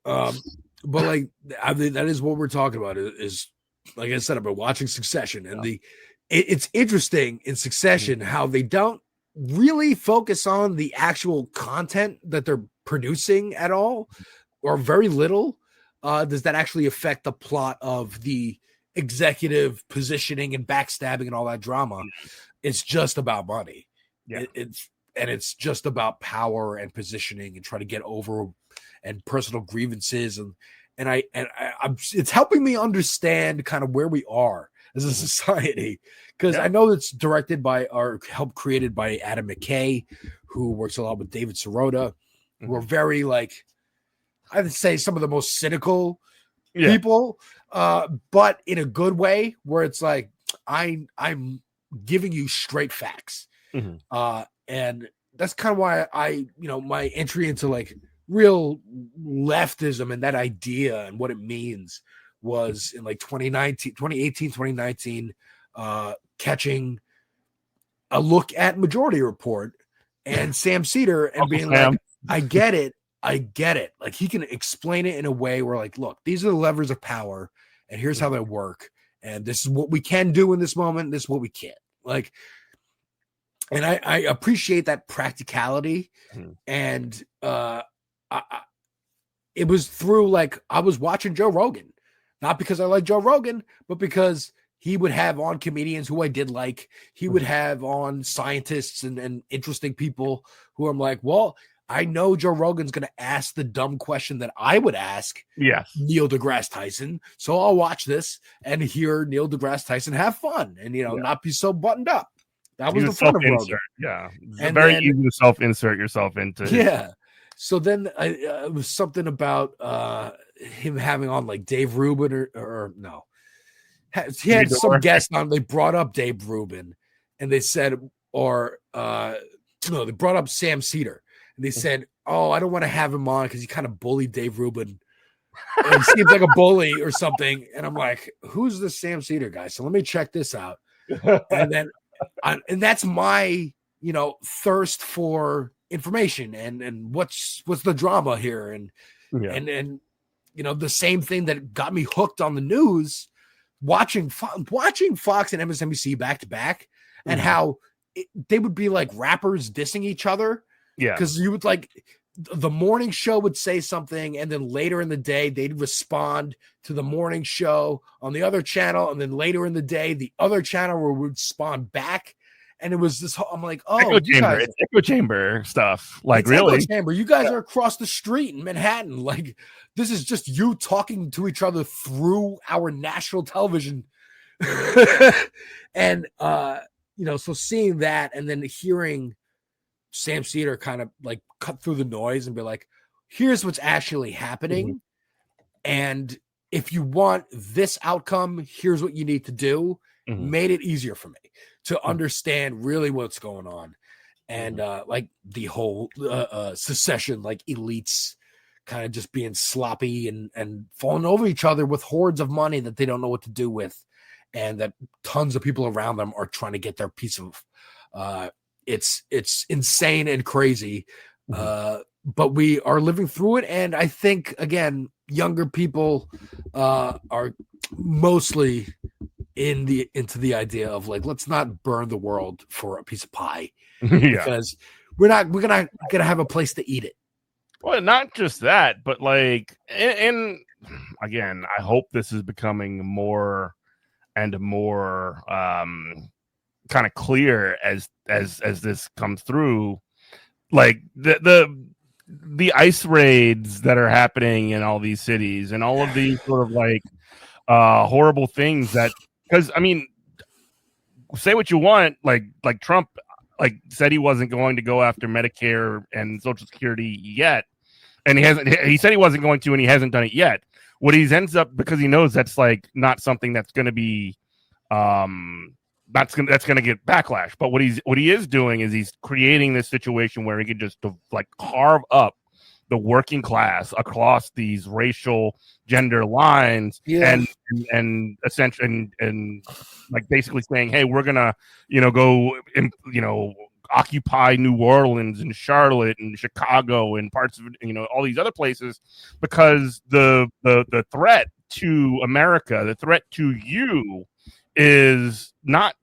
Speaker 2: But like, I mean, that is what we're talking about. Is like I said, I've been watching Succession, and it's interesting in Succession how they don't really focus on the actual content that they're producing at all, or very little. Does that actually affect the plot of the executive positioning and backstabbing and all that drama? It's just about money. It's just about power and positioning and trying to get over and personal grievances and I'm it's helping me understand kind of where we are as a society, because I know it's directed by or helped created by Adam McKay, who works a lot with David Sirota, who are very like, I would say, some of the most cynical people, but in a good way, where it's like I'm giving you straight facts, and that's kind of why my entry into like real leftism and that idea and what it means was in like 2019 catching a look at Majority Report and Sam Cedar and being like, I get it. Like, he can explain it in a way where like, look, these are the levers of power and here's how they work. And this is what we can do in this moment. This is what we can't. Like, and I appreciate that practicality. And it was through like, I was watching Joe Rogan, not because I like Joe Rogan, but because he would have on comedians who I did like. He would have on scientists and interesting people who I'm like, well, I know Joe Rogan's going to ask the dumb question that I would ask Neil deGrasse Tyson. So I'll watch this and hear Neil deGrasse Tyson have fun and, not be so buttoned up. That was the fun of Rogan.
Speaker 1: Yeah. It's very easy to self-insert yourself into.
Speaker 2: Yeah. So then it was something about him having on like Dave Rubin or no. He had some guest on. They brought up Dave Rubin and they said, they brought up Sam Cedar and they said, oh, I don't want to have him on because he kind of bullied Dave Rubin. And he seems like a bully or something. And I'm like, who's this Sam Cedar guy? So let me check this out. And then, and that's my, thirst for information and what's the drama here and the same thing that got me hooked on the news, watching Fox and MSNBC back to back, and how they would be like rappers dissing each other. Yeah, because you would like the morning show would say something, and then later in the day they'd respond to the morning show on the other channel, and then later in the day the other channel would respond back. And it was this whole, I'm like, oh,
Speaker 1: it's echo chamber stuff. Like, really?
Speaker 2: Echo chamber. You guys are across the street in Manhattan. Like, this is just you talking to each other through our national television. And, so seeing that and then hearing Sam Cedar kind of like cut through the noise and be like, here's what's actually happening. And if you want this outcome, here's what you need to do. Made it easier for me to understand really what's going on. And like the whole secession, like elites kind of just being sloppy and falling over each other with hordes of money that they don't know what to do with. And that tons of people around them are trying to get their piece of. It's insane and crazy. But we are living through it. And I think, again, younger people are mostly into the idea of like, let's not burn the world for a piece of pie because we're gonna have a place to eat it.
Speaker 1: Well, not just that, but like, and again, I hope this is becoming more and more kind of clear as this comes through. Like the ICE raids that are happening in all these cities and all of these sort of like horrible things that, because I mean, say what you want, like Trump like said he wasn't going to go after Medicare and Social Security yet, and he said he wasn't going to, and he hasn't done it yet. What he ends up, because he knows that's like not something that's going to be that's gonna get backlash. But what he is doing is he's creating this situation where he can just like carve up the working class across these racial gender lines, and essentially and like basically saying, hey, we're gonna go occupy New Orleans and Charlotte and Chicago and parts of all these other places, because the threat to America, the threat to you, is not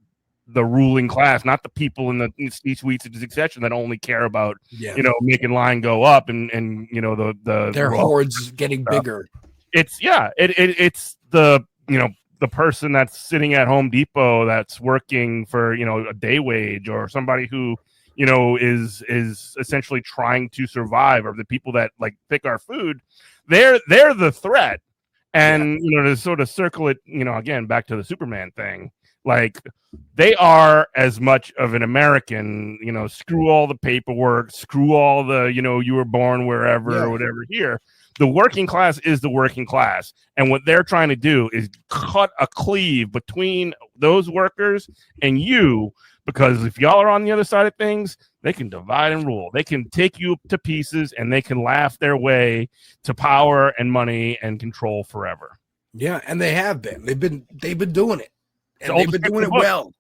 Speaker 1: the ruling class, not the people in the C-suites and succession that only care about making line go up and
Speaker 2: their hordes getting bigger.
Speaker 1: It's it's the the person that's sitting at Home Depot that's working for a day wage, or somebody who is essentially trying to survive, or the people that like pick our food. They're the threat. And to sort of circle it again back to the Superman thing, like they are as much of an American, screw all the paperwork, screw all the you were born wherever or whatever here. The working class is the working class, and what they're trying to do is cut a cleave between those workers and you, because if y'all are on the other side of things, they can divide and rule. They can take you to pieces, and they can laugh their way to power and money and control forever.
Speaker 2: Yeah, and they have been. They've been doing it, and they've been doing it well,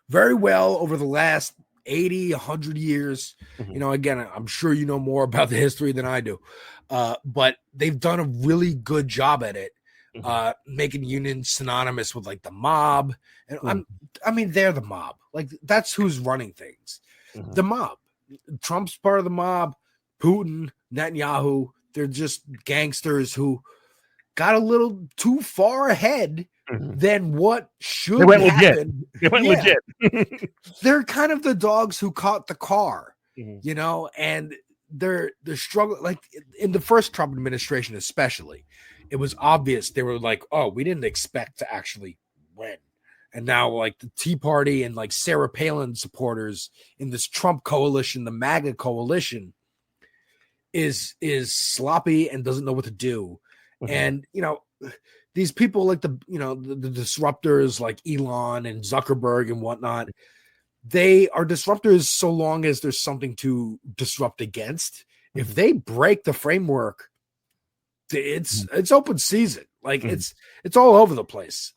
Speaker 2: very well over the last 80, 100 years.
Speaker 1: Mm-hmm.
Speaker 2: Again, I'm sure you know more about the history than I do, but they've done a really good job at it, making unions synonymous with like the mob. And I mean, they're the mob. Like that's who's running things. The mob. Trump's part of the mob. Putin, Netanyahu, they're just gangsters who got a little too far ahead than what should happen.
Speaker 1: They went legit.
Speaker 2: They're kind of the dogs who caught the car, and they're struggling. Like in the first Trump administration, especially, it was obvious they were like, "Oh, we didn't expect to actually win." And now, like the Tea Party and like Sarah Palin supporters in this Trump coalition, the MAGA coalition, is sloppy and doesn't know what to do. And these people like the disruptors like Elon and Zuckerberg and whatnot, they are disruptors so long as there's something to disrupt against. If they break the framework, it's open season. Like it's all over the place.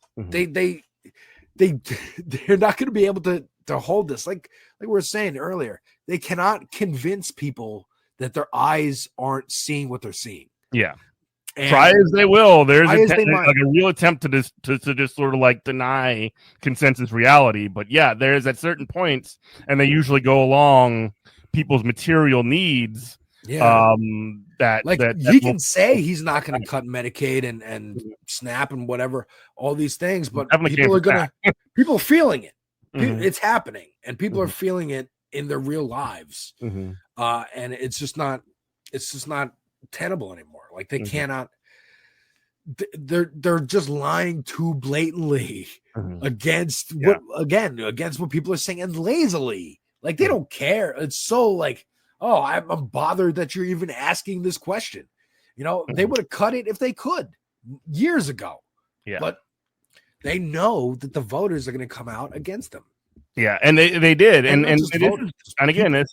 Speaker 2: They're not going to be able to hold this. Like we were saying earlier, they cannot convince people that their eyes aren't seeing what they're seeing.
Speaker 1: Yeah. And try as they will, there's a real attempt to just sort of like deny consensus reality. But there's at certain points, and they usually go along people's material needs.
Speaker 2: He can say he's not going to cut Medicaid and SNAP and whatever, all these things, but people are feeling it. It's happening, and people are feeling it in their real lives. And it's just not tenable anymore. Like they cannot. They're just lying too blatantly against what people are saying, and lazily. Like they don't care. It's so like, oh, I'm bothered that you're even asking this question. They would have cut it if they could years ago. Yeah, but they know that the voters are going to come out against them.
Speaker 1: Yeah, and they did, and again,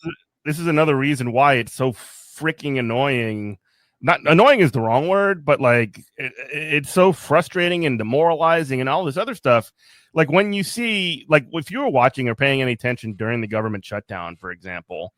Speaker 1: this is another reason why it's so freaking annoying. Not annoying is the wrong word, but like it's so frustrating and demoralizing and all this other stuff. Like when you see, like if you were watching or paying any attention during the government shutdown, for example,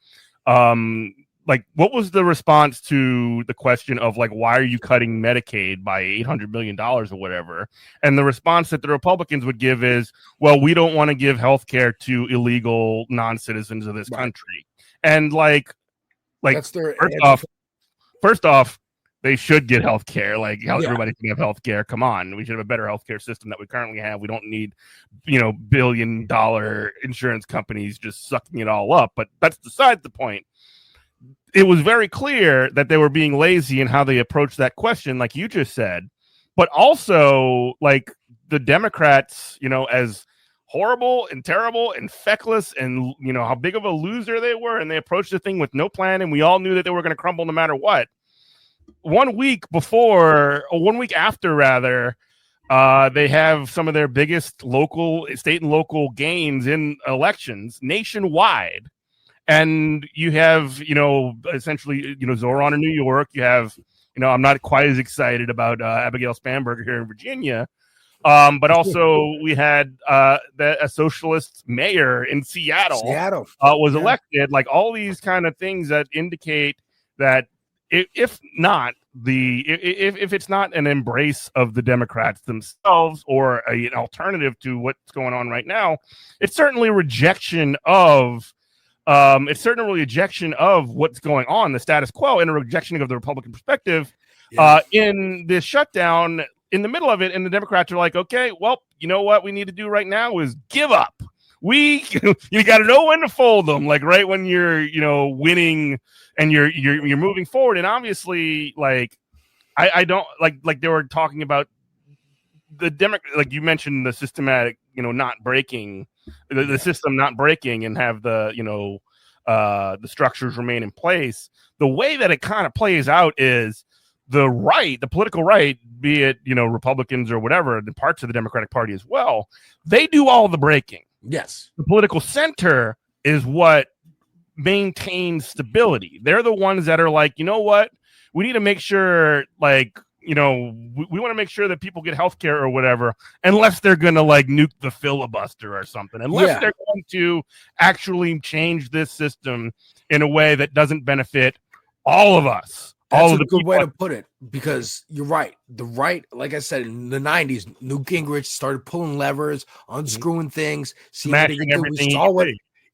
Speaker 1: like what was the response to the question of like, why are you cutting Medicaid by $800 million or whatever? And the response that the Republicans would give is, well, we don't want to give health care to illegal non-citizens of this country. And like
Speaker 2: that's their
Speaker 1: First off, They should get health care. Like how
Speaker 2: Yeah.
Speaker 1: everybody can have health care. Come on. We should have a better healthcare system that we currently have. We don't need, billion-dollar insurance companies just sucking it all up. But that's beside the point. It was very clear that they were being lazy in how they approached that question, like you just said. But also, like the Democrats, as horrible and terrible and feckless and, how big of a loser they were. And they approached the thing with no plan. And we all knew that they were going to crumble no matter what. 1 week before, or 1 week after, rather, they have some of their biggest state and local gains in elections nationwide. And you have, essentially, Zoran in New York. You have, I'm not quite as excited about Abigail Spanberger here in Virginia. But also we had a socialist mayor in Seattle was elected. Like all these kind of things that indicate that if it's not an embrace of the Democrats themselves or an alternative to what's going on right now, it's certainly rejection of what's going on, the status quo, and a rejection of the Republican perspective in this shutdown in the middle of it. And the Democrats are like, okay, well, you know what we need to do right now is give up. You got to know when to fold them, like right when you're, winning and you're moving forward. And obviously, like, I don't like they were talking about the like you mentioned the systematic, not breaking the system, not breaking, and have the, the structures remain in place. The way that it kind of plays out is the political right, be it, Republicans or whatever, the parts of the Democratic Party as well, they do all the breaking.
Speaker 2: Yes.
Speaker 1: The political center is what maintains stability. They're the ones that are like, you know what? We need to make sure, like, we want to make sure that people get health care or whatever, unless they're going to like nuke the filibuster or something, unless they're going to actually change this system in a way that doesn't benefit all of us.
Speaker 2: That's a good way to put it, because you're right. The right, like I said, in the 90s, Newt Gingrich started pulling levers, unscrewing things,
Speaker 1: smashing everything.
Speaker 2: We saw what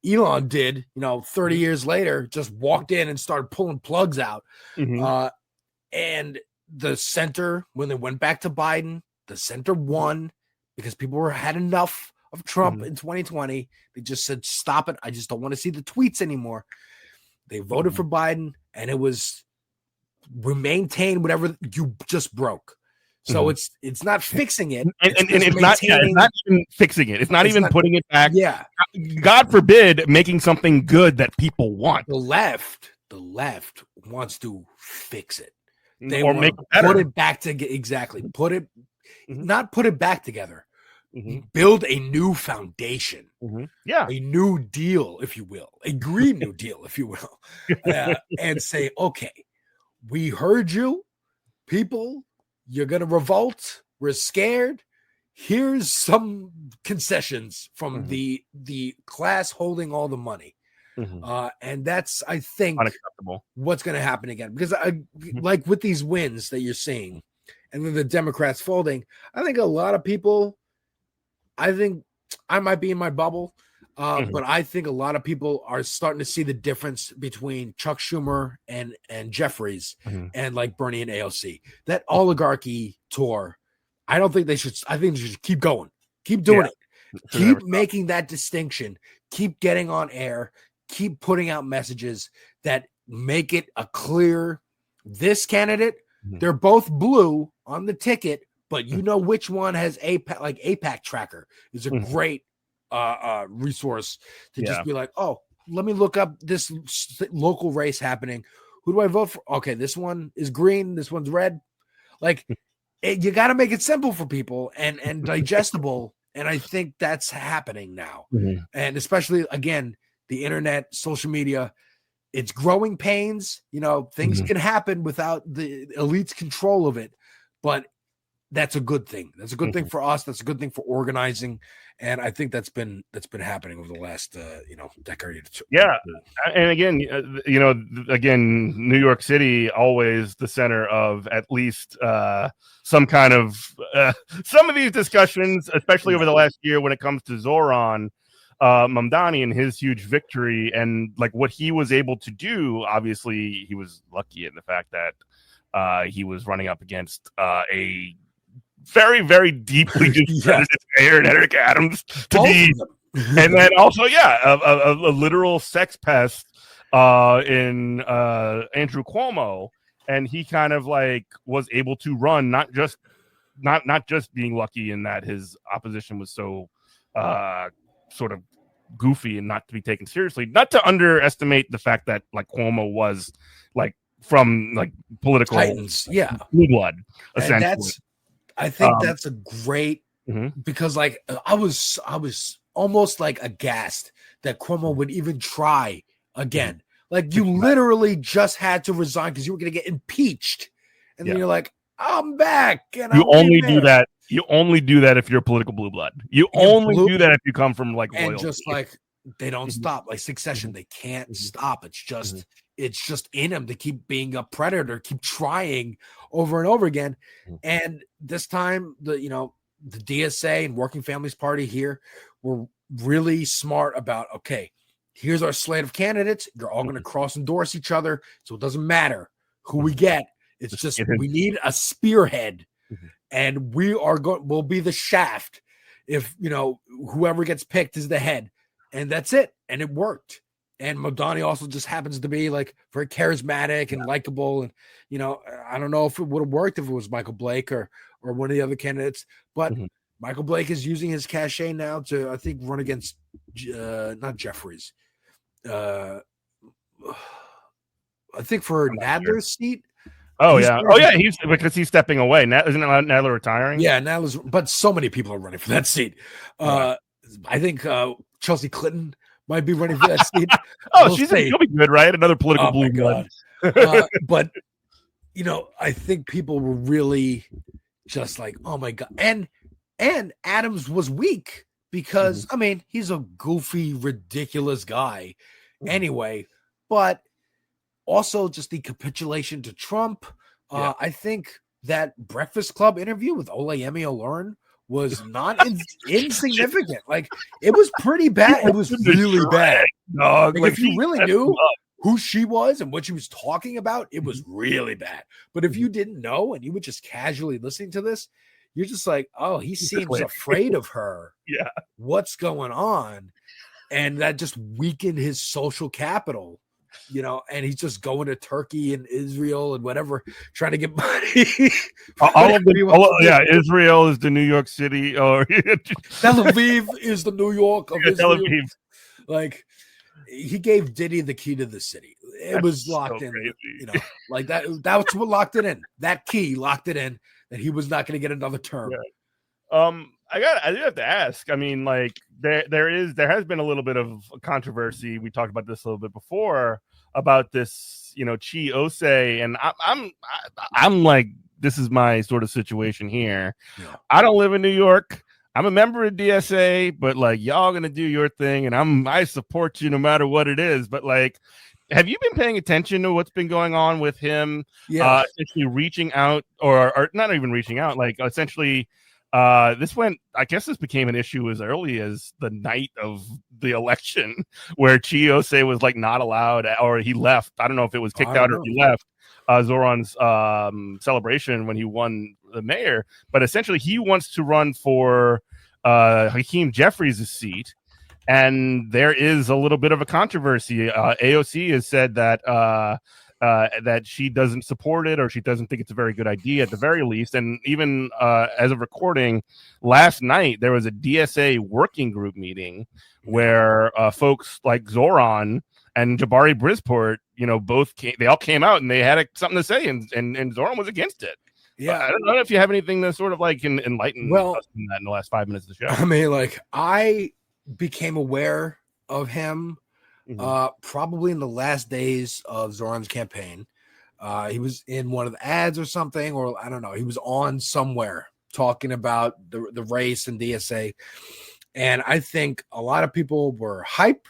Speaker 2: Elon did, 30 years later, just walked in and started pulling plugs out. And the center, when they went back to Biden, the center won because people had enough of Trump in 2020. They just said, stop it. I just don't want to see the tweets anymore. They voted for Biden, and we maintain whatever you just broke. So it's not fixing it.
Speaker 1: It's not even fixing it. It's not even putting it back.
Speaker 2: Yeah.
Speaker 1: God forbid making something good that people want.
Speaker 2: The left wants to fix it. They
Speaker 1: or
Speaker 2: want
Speaker 1: make
Speaker 2: to
Speaker 1: it better.
Speaker 2: Put it back together. Exactly. Not put it back together. Build a new foundation.
Speaker 1: Yeah.
Speaker 2: A new deal, if you will. A Green New Deal, if you will. And say, okay, we heard you, people. You're going to revolt. We're scared. Here's some concessions from the class holding all the money. And that's, I think,
Speaker 1: unacceptable.
Speaker 2: What's going to happen again. Because like with these wins that you're seeing and then the Democrats folding, I think a lot of people, I think I might be in my bubble, but I think a lot of people are starting to see the difference between Chuck Schumer and Jeffries and like Bernie and AOC. That oligarchy tour, I think they should keep going, keep doing it, keep making that distinction, keep getting on air, keep putting out messages that make it a clear, this candidate, they're both blue on the ticket, but you know which one has APAC tracker is a great resource to just be like, oh, let me look up this local race happening. Who do I vote for? Okay, this one is green, this one's red. Like, you got to make it simple for people and digestible. And I think that's happening now. And especially, again, the internet, social media, it's growing pains. Things can happen without the elite's control of it, but that's a good thing. That's a good thing for us. That's a good thing for organizing. And I think that's been happening over the last, decade.
Speaker 1: Yeah. And again, New York City, always the center of at least some kind of some of these discussions, especially over the last year when it comes to Zoran Mamdani and his huge victory and like what he was able to do. Obviously, he was lucky in the fact that he was running up against a very, very deeply discredited mayor, Eric Adams, to be, and then also, a literal sex pest in Andrew Cuomo, and he kind of like was able to run, not just being lucky in that his opposition was so sort of goofy and not to be taken seriously, not to underestimate the fact that like Cuomo was like from like political
Speaker 2: Titans,
Speaker 1: blue blood, essentially.
Speaker 2: And I think that's a great because like I was almost like aghast that Cuomo would even try again. Like you literally just had to resign because you were going to get impeached, and then you're like, I'm back. And
Speaker 1: you only do that. You only do that if you're a political blue blood. You only do that if you come from like royalty.
Speaker 2: And just like they don't stop, like Succession, they can't stop. It's just in them to keep being a predator, keep trying over and over again. And this time, the DSA and Working Families Party here were really smart about, okay, here's our slate of candidates. They're all going to cross endorse each other, so it doesn't matter who we get. It's just we need a spearhead, and we'll be the shaft if whoever gets picked is the head, and that's it. And it worked. And Modani also just happens to be like very charismatic and likable, and I don't know if it would have worked if it was Michael Blake or one of the other candidates, but Michael Blake is using his cachet now to, I think, run against not Jeffries. I think for Nadler's seat.
Speaker 1: He's because he's stepping away. Isn't Nadler retiring?
Speaker 2: Yeah, Nadler's, but so many people are running for that seat. I think Chelsea Clinton might be running for that seat.
Speaker 1: She'll be good, right? Another political blue blood.
Speaker 2: But I think people were really just like, oh my god, and Adams was weak because I mean he's a goofy, ridiculous guy anyway, but also just the capitulation to Trump. I think that Breakfast Club interview with Olayemi Olurin was not insignificant. Like it was pretty bad. It was really bad. Dog. Like, if you really knew who she was and what she was talking about, it was really bad. But if you didn't know and you were just casually listening to this, you're just like, oh, he seems afraid of her.
Speaker 1: Yeah.
Speaker 2: What's going on? And that just weakened his social capital. And he's just going to Turkey and Israel and whatever, trying to get money.
Speaker 1: Israel is the New York City, or
Speaker 2: Tel Aviv is the New York of Israel. Tel Aviv. Like he gave Diddy the key to the city. It was locked in, like that. That's what locked it in. That key locked it in that he was not going to get another term.
Speaker 1: Yeah. I do have to ask. I mean, like there has been a little bit of controversy. We talked about this a little bit before about this, Chi Osei, and I'm like, this is my sort of situation here. Yeah. I don't live in New York. I'm a member of DSA, but like y'all gonna do your thing, and I support you no matter what it is. But like, have you been paying attention to what's been going on with him? Yeah, essentially reaching out, or not even reaching out, like essentially. This became an issue as early as the night of the election where Chi Osei was like not allowed, or he left. I don't know if it was kicked out or he left Zoran's celebration when he won the mayor. But essentially he wants to run for Hakeem Jeffries' seat. And there is a little bit of a controversy. AOC has said that that she doesn't support it, or she doesn't think it's a very good idea at the very least. And even as of recording last night, there was a DSA working group meeting where folks like Zoran and Jabari Brisport, they all came out and they had something to say, and Zoran was against it. Yeah, I don't know if you have anything to sort of like enlighten us in that in the last 5 minutes of the show.
Speaker 2: I mean, like I became aware of him probably in the last days of Zoran's campaign. He was in one of the ads or something, or I don't know. He was on somewhere talking about the race and DSA. And I think a lot of people were hype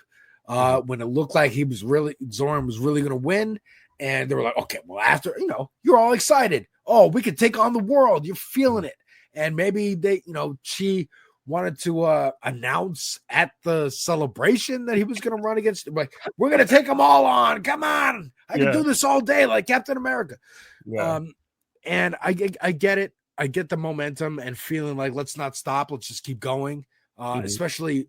Speaker 2: when it looked like Zoran was really going to win. And they were like, okay, well, after, you're all excited. Oh, we could take on the world. You're feeling it. And maybe she wanted to announce at the celebration that he was going to run against, like, we're going to take them all on. Come on. I can do this all day like Captain America.
Speaker 1: Yeah.
Speaker 2: And I get it. I get the momentum and feeling like let's not stop. Let's just keep going. Especially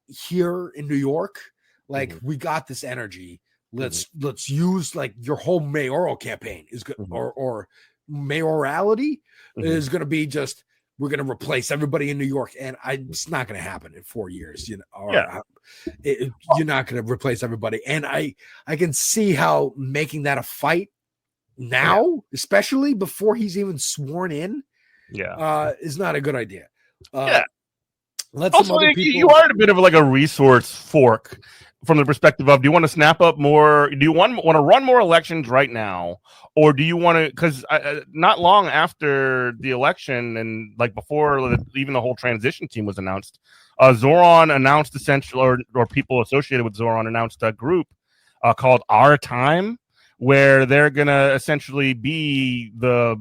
Speaker 2: here in New York, like we got this energy. Let's use like your whole mayoral campaign is good, or mayorality is going to be just we're going to replace everybody in New York, and it's not going to happen in 4 years, you know. Or you're not going to replace everybody, and I can see how making that a fight now, especially before he's even sworn in, is not a good idea. Let some
Speaker 1: Also,
Speaker 2: other people.
Speaker 1: you are a bit of like a resource fork from the perspective of: do you want to snap up more? Do you want to run more elections right now, or do you want to? Because not long after the election, and like before even the whole transition team was announced, Zoran announced essentially, or people associated with Zoran announced a group called Our Time, where they're gonna essentially be the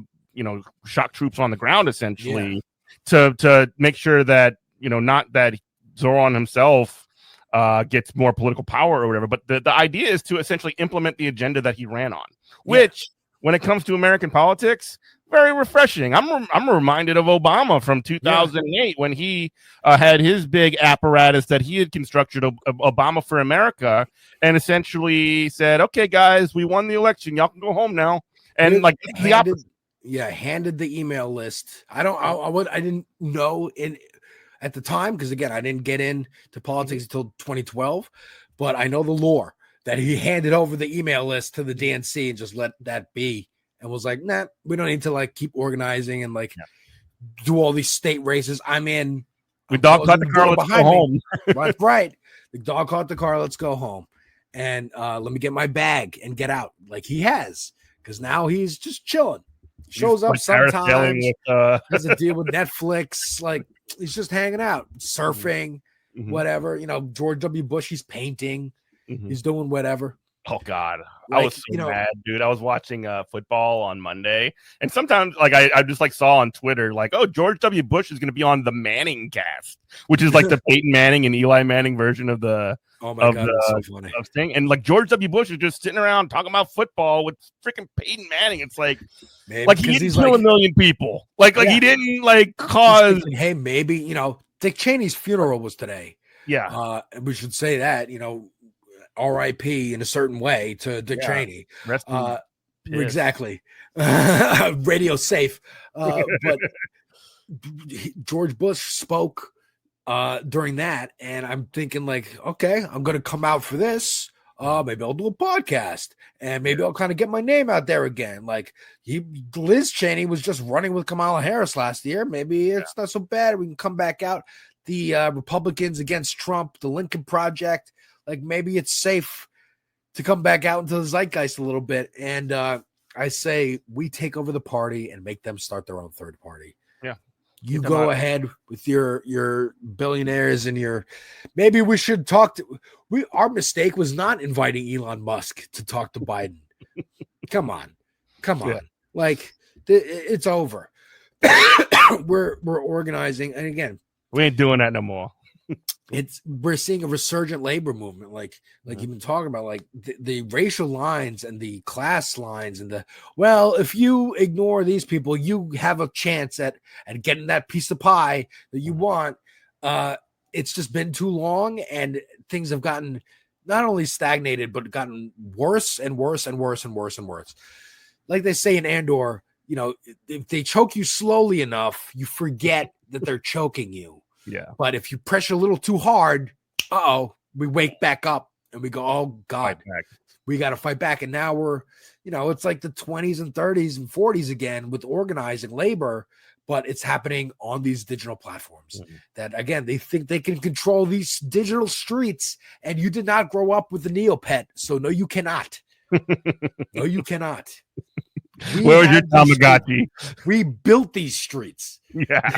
Speaker 1: shock troops on the ground, essentially to make sure that. Not that Zoran himself gets more political power or whatever, but the idea is to essentially implement the agenda that he ran on, which when it comes to American politics, very refreshing. I'm reminded of Obama from 2008 when he had his big apparatus that he had constructed, Obama for America, and essentially said, okay, guys, we won the election. Y'all can go home now. And like the opposite.
Speaker 2: Yeah, handed the email list. I didn't know at the time, because again, I didn't get into politics until 2012, but I know the lore that he handed over the email list to the DNC and just let that be, and was like, nah, we don't need to like keep organizing and like do all these state races. I'm in.
Speaker 1: We dog caught the car. Let's go home.
Speaker 2: That's right. The dog caught the car. Let's go home, and let me get my bag and get out. Like he has, because now he's just chilling. Shows up sometimes. Has a deal with Netflix. Like he's just hanging out, surfing, whatever. George W. Bush, he's painting. He's doing whatever.
Speaker 1: Oh God, like, I was so mad, dude. I was watching football on Monday, and sometimes like I just like saw on Twitter like, oh, George W. Bush is going to be on the Manning cast, which is like the Peyton Manning and Eli Manning version of the.
Speaker 2: Oh my God, that's so funny.
Speaker 1: Thing. And like George W. Bush is just sitting around talking about football with freaking Peyton Manning. It's like, maybe he didn't kill a million people. Like he didn't like cause.
Speaker 2: Thinking, hey, maybe Dick Cheney's funeral was today.
Speaker 1: Yeah,
Speaker 2: we should say that R.I.P. in a certain way to Dick Cheney. Exactly. Radio safe. But George Bush spoke during that, and I'm thinking like, okay, I'm gonna come out for this. Maybe I'll do a podcast, and maybe I'll kind of get my name out there again. Like Liz Cheney was just running with Kamala Harris last year. Maybe it's not so bad. We can come back out. The Republicans against Trump, the Lincoln Project. Like maybe it's safe to come back out into the zeitgeist a little bit. And I say we take over the party and make them start their own third party.
Speaker 1: Yeah.
Speaker 2: You go ahead with your billionaires and maybe we should talk to our mistake was not inviting Elon Musk to talk to Biden. Come on. Yeah. Like it's over. We're organizing. And again,
Speaker 1: we ain't doing that no more.
Speaker 2: We're seeing a resurgent labor movement, like you've been talking about, like the racial lines and the class lines and if you ignore these people, you have a chance at getting that piece of pie that you want. It's just been too long, and things have gotten not only stagnated, but gotten worse and worse and worse and worse and worse. Like they say in Andor, if they choke you slowly enough, you forget that they're choking you.
Speaker 1: Yeah.
Speaker 2: But if you pressure a little too hard, we wake back up and we go, oh God, we got to fight back. And now we're, it's like the 20s and 30s and 40s again with organizing labor, but it's happening on these digital platforms that, again, they think they can control these digital streets, and you did not grow up with the Neopet. So no, you cannot. No, you cannot.
Speaker 1: Where was your Tamagotchi?
Speaker 2: We built these streets.
Speaker 1: Yeah.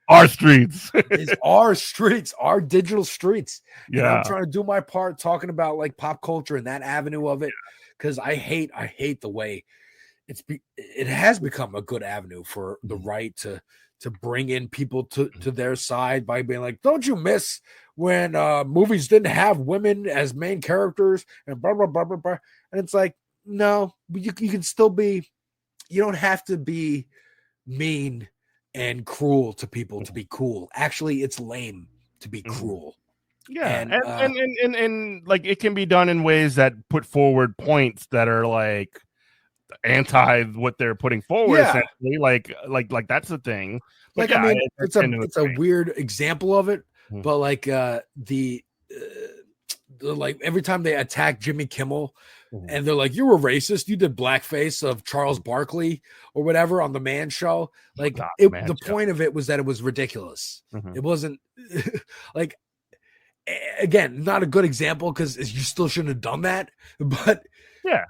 Speaker 1: Our streets.
Speaker 2: It's our streets, our digital streets.
Speaker 1: Yeah.
Speaker 2: And I'm trying to do my part talking about like pop culture and that avenue of it, because I hate the way it has become a good avenue for the right to bring in people to their side by being like, don't you miss when movies didn't have women as main characters and blah blah blah blah blah. And it's like, no, but you can still be. You don't have to be mean and cruel to people to be cool. Actually, it's lame to be cruel.
Speaker 1: Yeah,
Speaker 2: And
Speaker 1: and like it can be done in ways that put forward points that are like anti what they're putting forward.
Speaker 2: yeah,
Speaker 1: Essentially, like that's the thing. But
Speaker 2: like I
Speaker 1: yeah,
Speaker 2: mean,
Speaker 1: it's
Speaker 2: it's a weird example of it,
Speaker 1: Mhm.
Speaker 2: but like like every time they attack Jimmy Kimmel and they're like, "You're a racist. You did blackface of Charles Barkley or whatever on the Man Show." Like
Speaker 1: God,
Speaker 2: the point of it was that it was ridiculous. It wasn't like again, not a good example because you still shouldn't have done that. But
Speaker 1: yeah,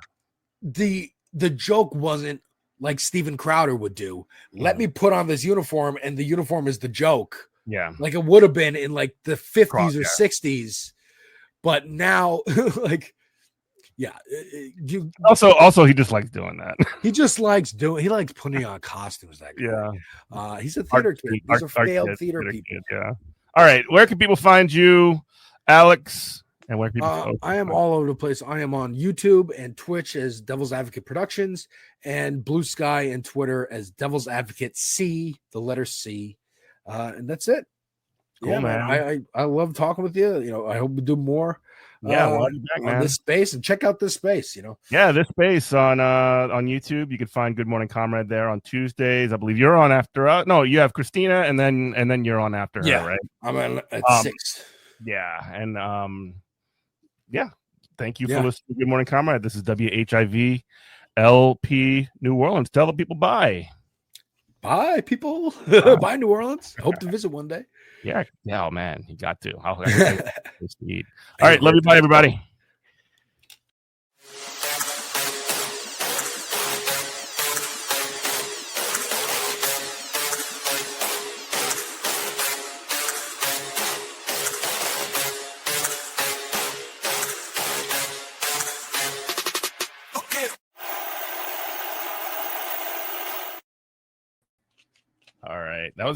Speaker 2: the joke wasn't like Steven Crowder would do. Let me put on this uniform, and the uniform is the joke.
Speaker 1: yeah,
Speaker 2: Like it would have been in like the 50s or
Speaker 1: yeah.
Speaker 2: 60s, but now like yeah, you
Speaker 1: Also he just likes doing that.
Speaker 2: he just likes doing he likes putting on costumes that guy.
Speaker 1: Yeah,
Speaker 2: He's a theater kid. These are failed theater people.
Speaker 1: Kid, yeah. All right, where can people find you, Alex? And where can people?
Speaker 2: I am all over the place. I am on YouTube and Twitch as Devil's Advocate Productions, and Bluesky and Twitter as Devil's Advocate C, the letter C, and that's it.
Speaker 1: Cool,
Speaker 2: Yeah, man. I love talking with you. You know, I hope we do more.
Speaker 1: Yeah, we'll have you back,
Speaker 2: on
Speaker 1: man.
Speaker 2: this space, and check out this space. You know,
Speaker 1: yeah, this space on YouTube. You can find Good Morning Comrade there on Tuesdays. I believe you're on after. No, you have Christina, and then you're on after her, right?
Speaker 2: I'm at 6.
Speaker 1: Yeah, and yeah. Thank you for listening to Good Morning Comrade. This is WHIV LP New Orleans. Tell the people bye.
Speaker 2: Bye, people. Bye, New Orleans. Hope to visit one day.
Speaker 1: Yeah. Oh, man. You got to. All right. Love you. Bye, everybody. All right. That was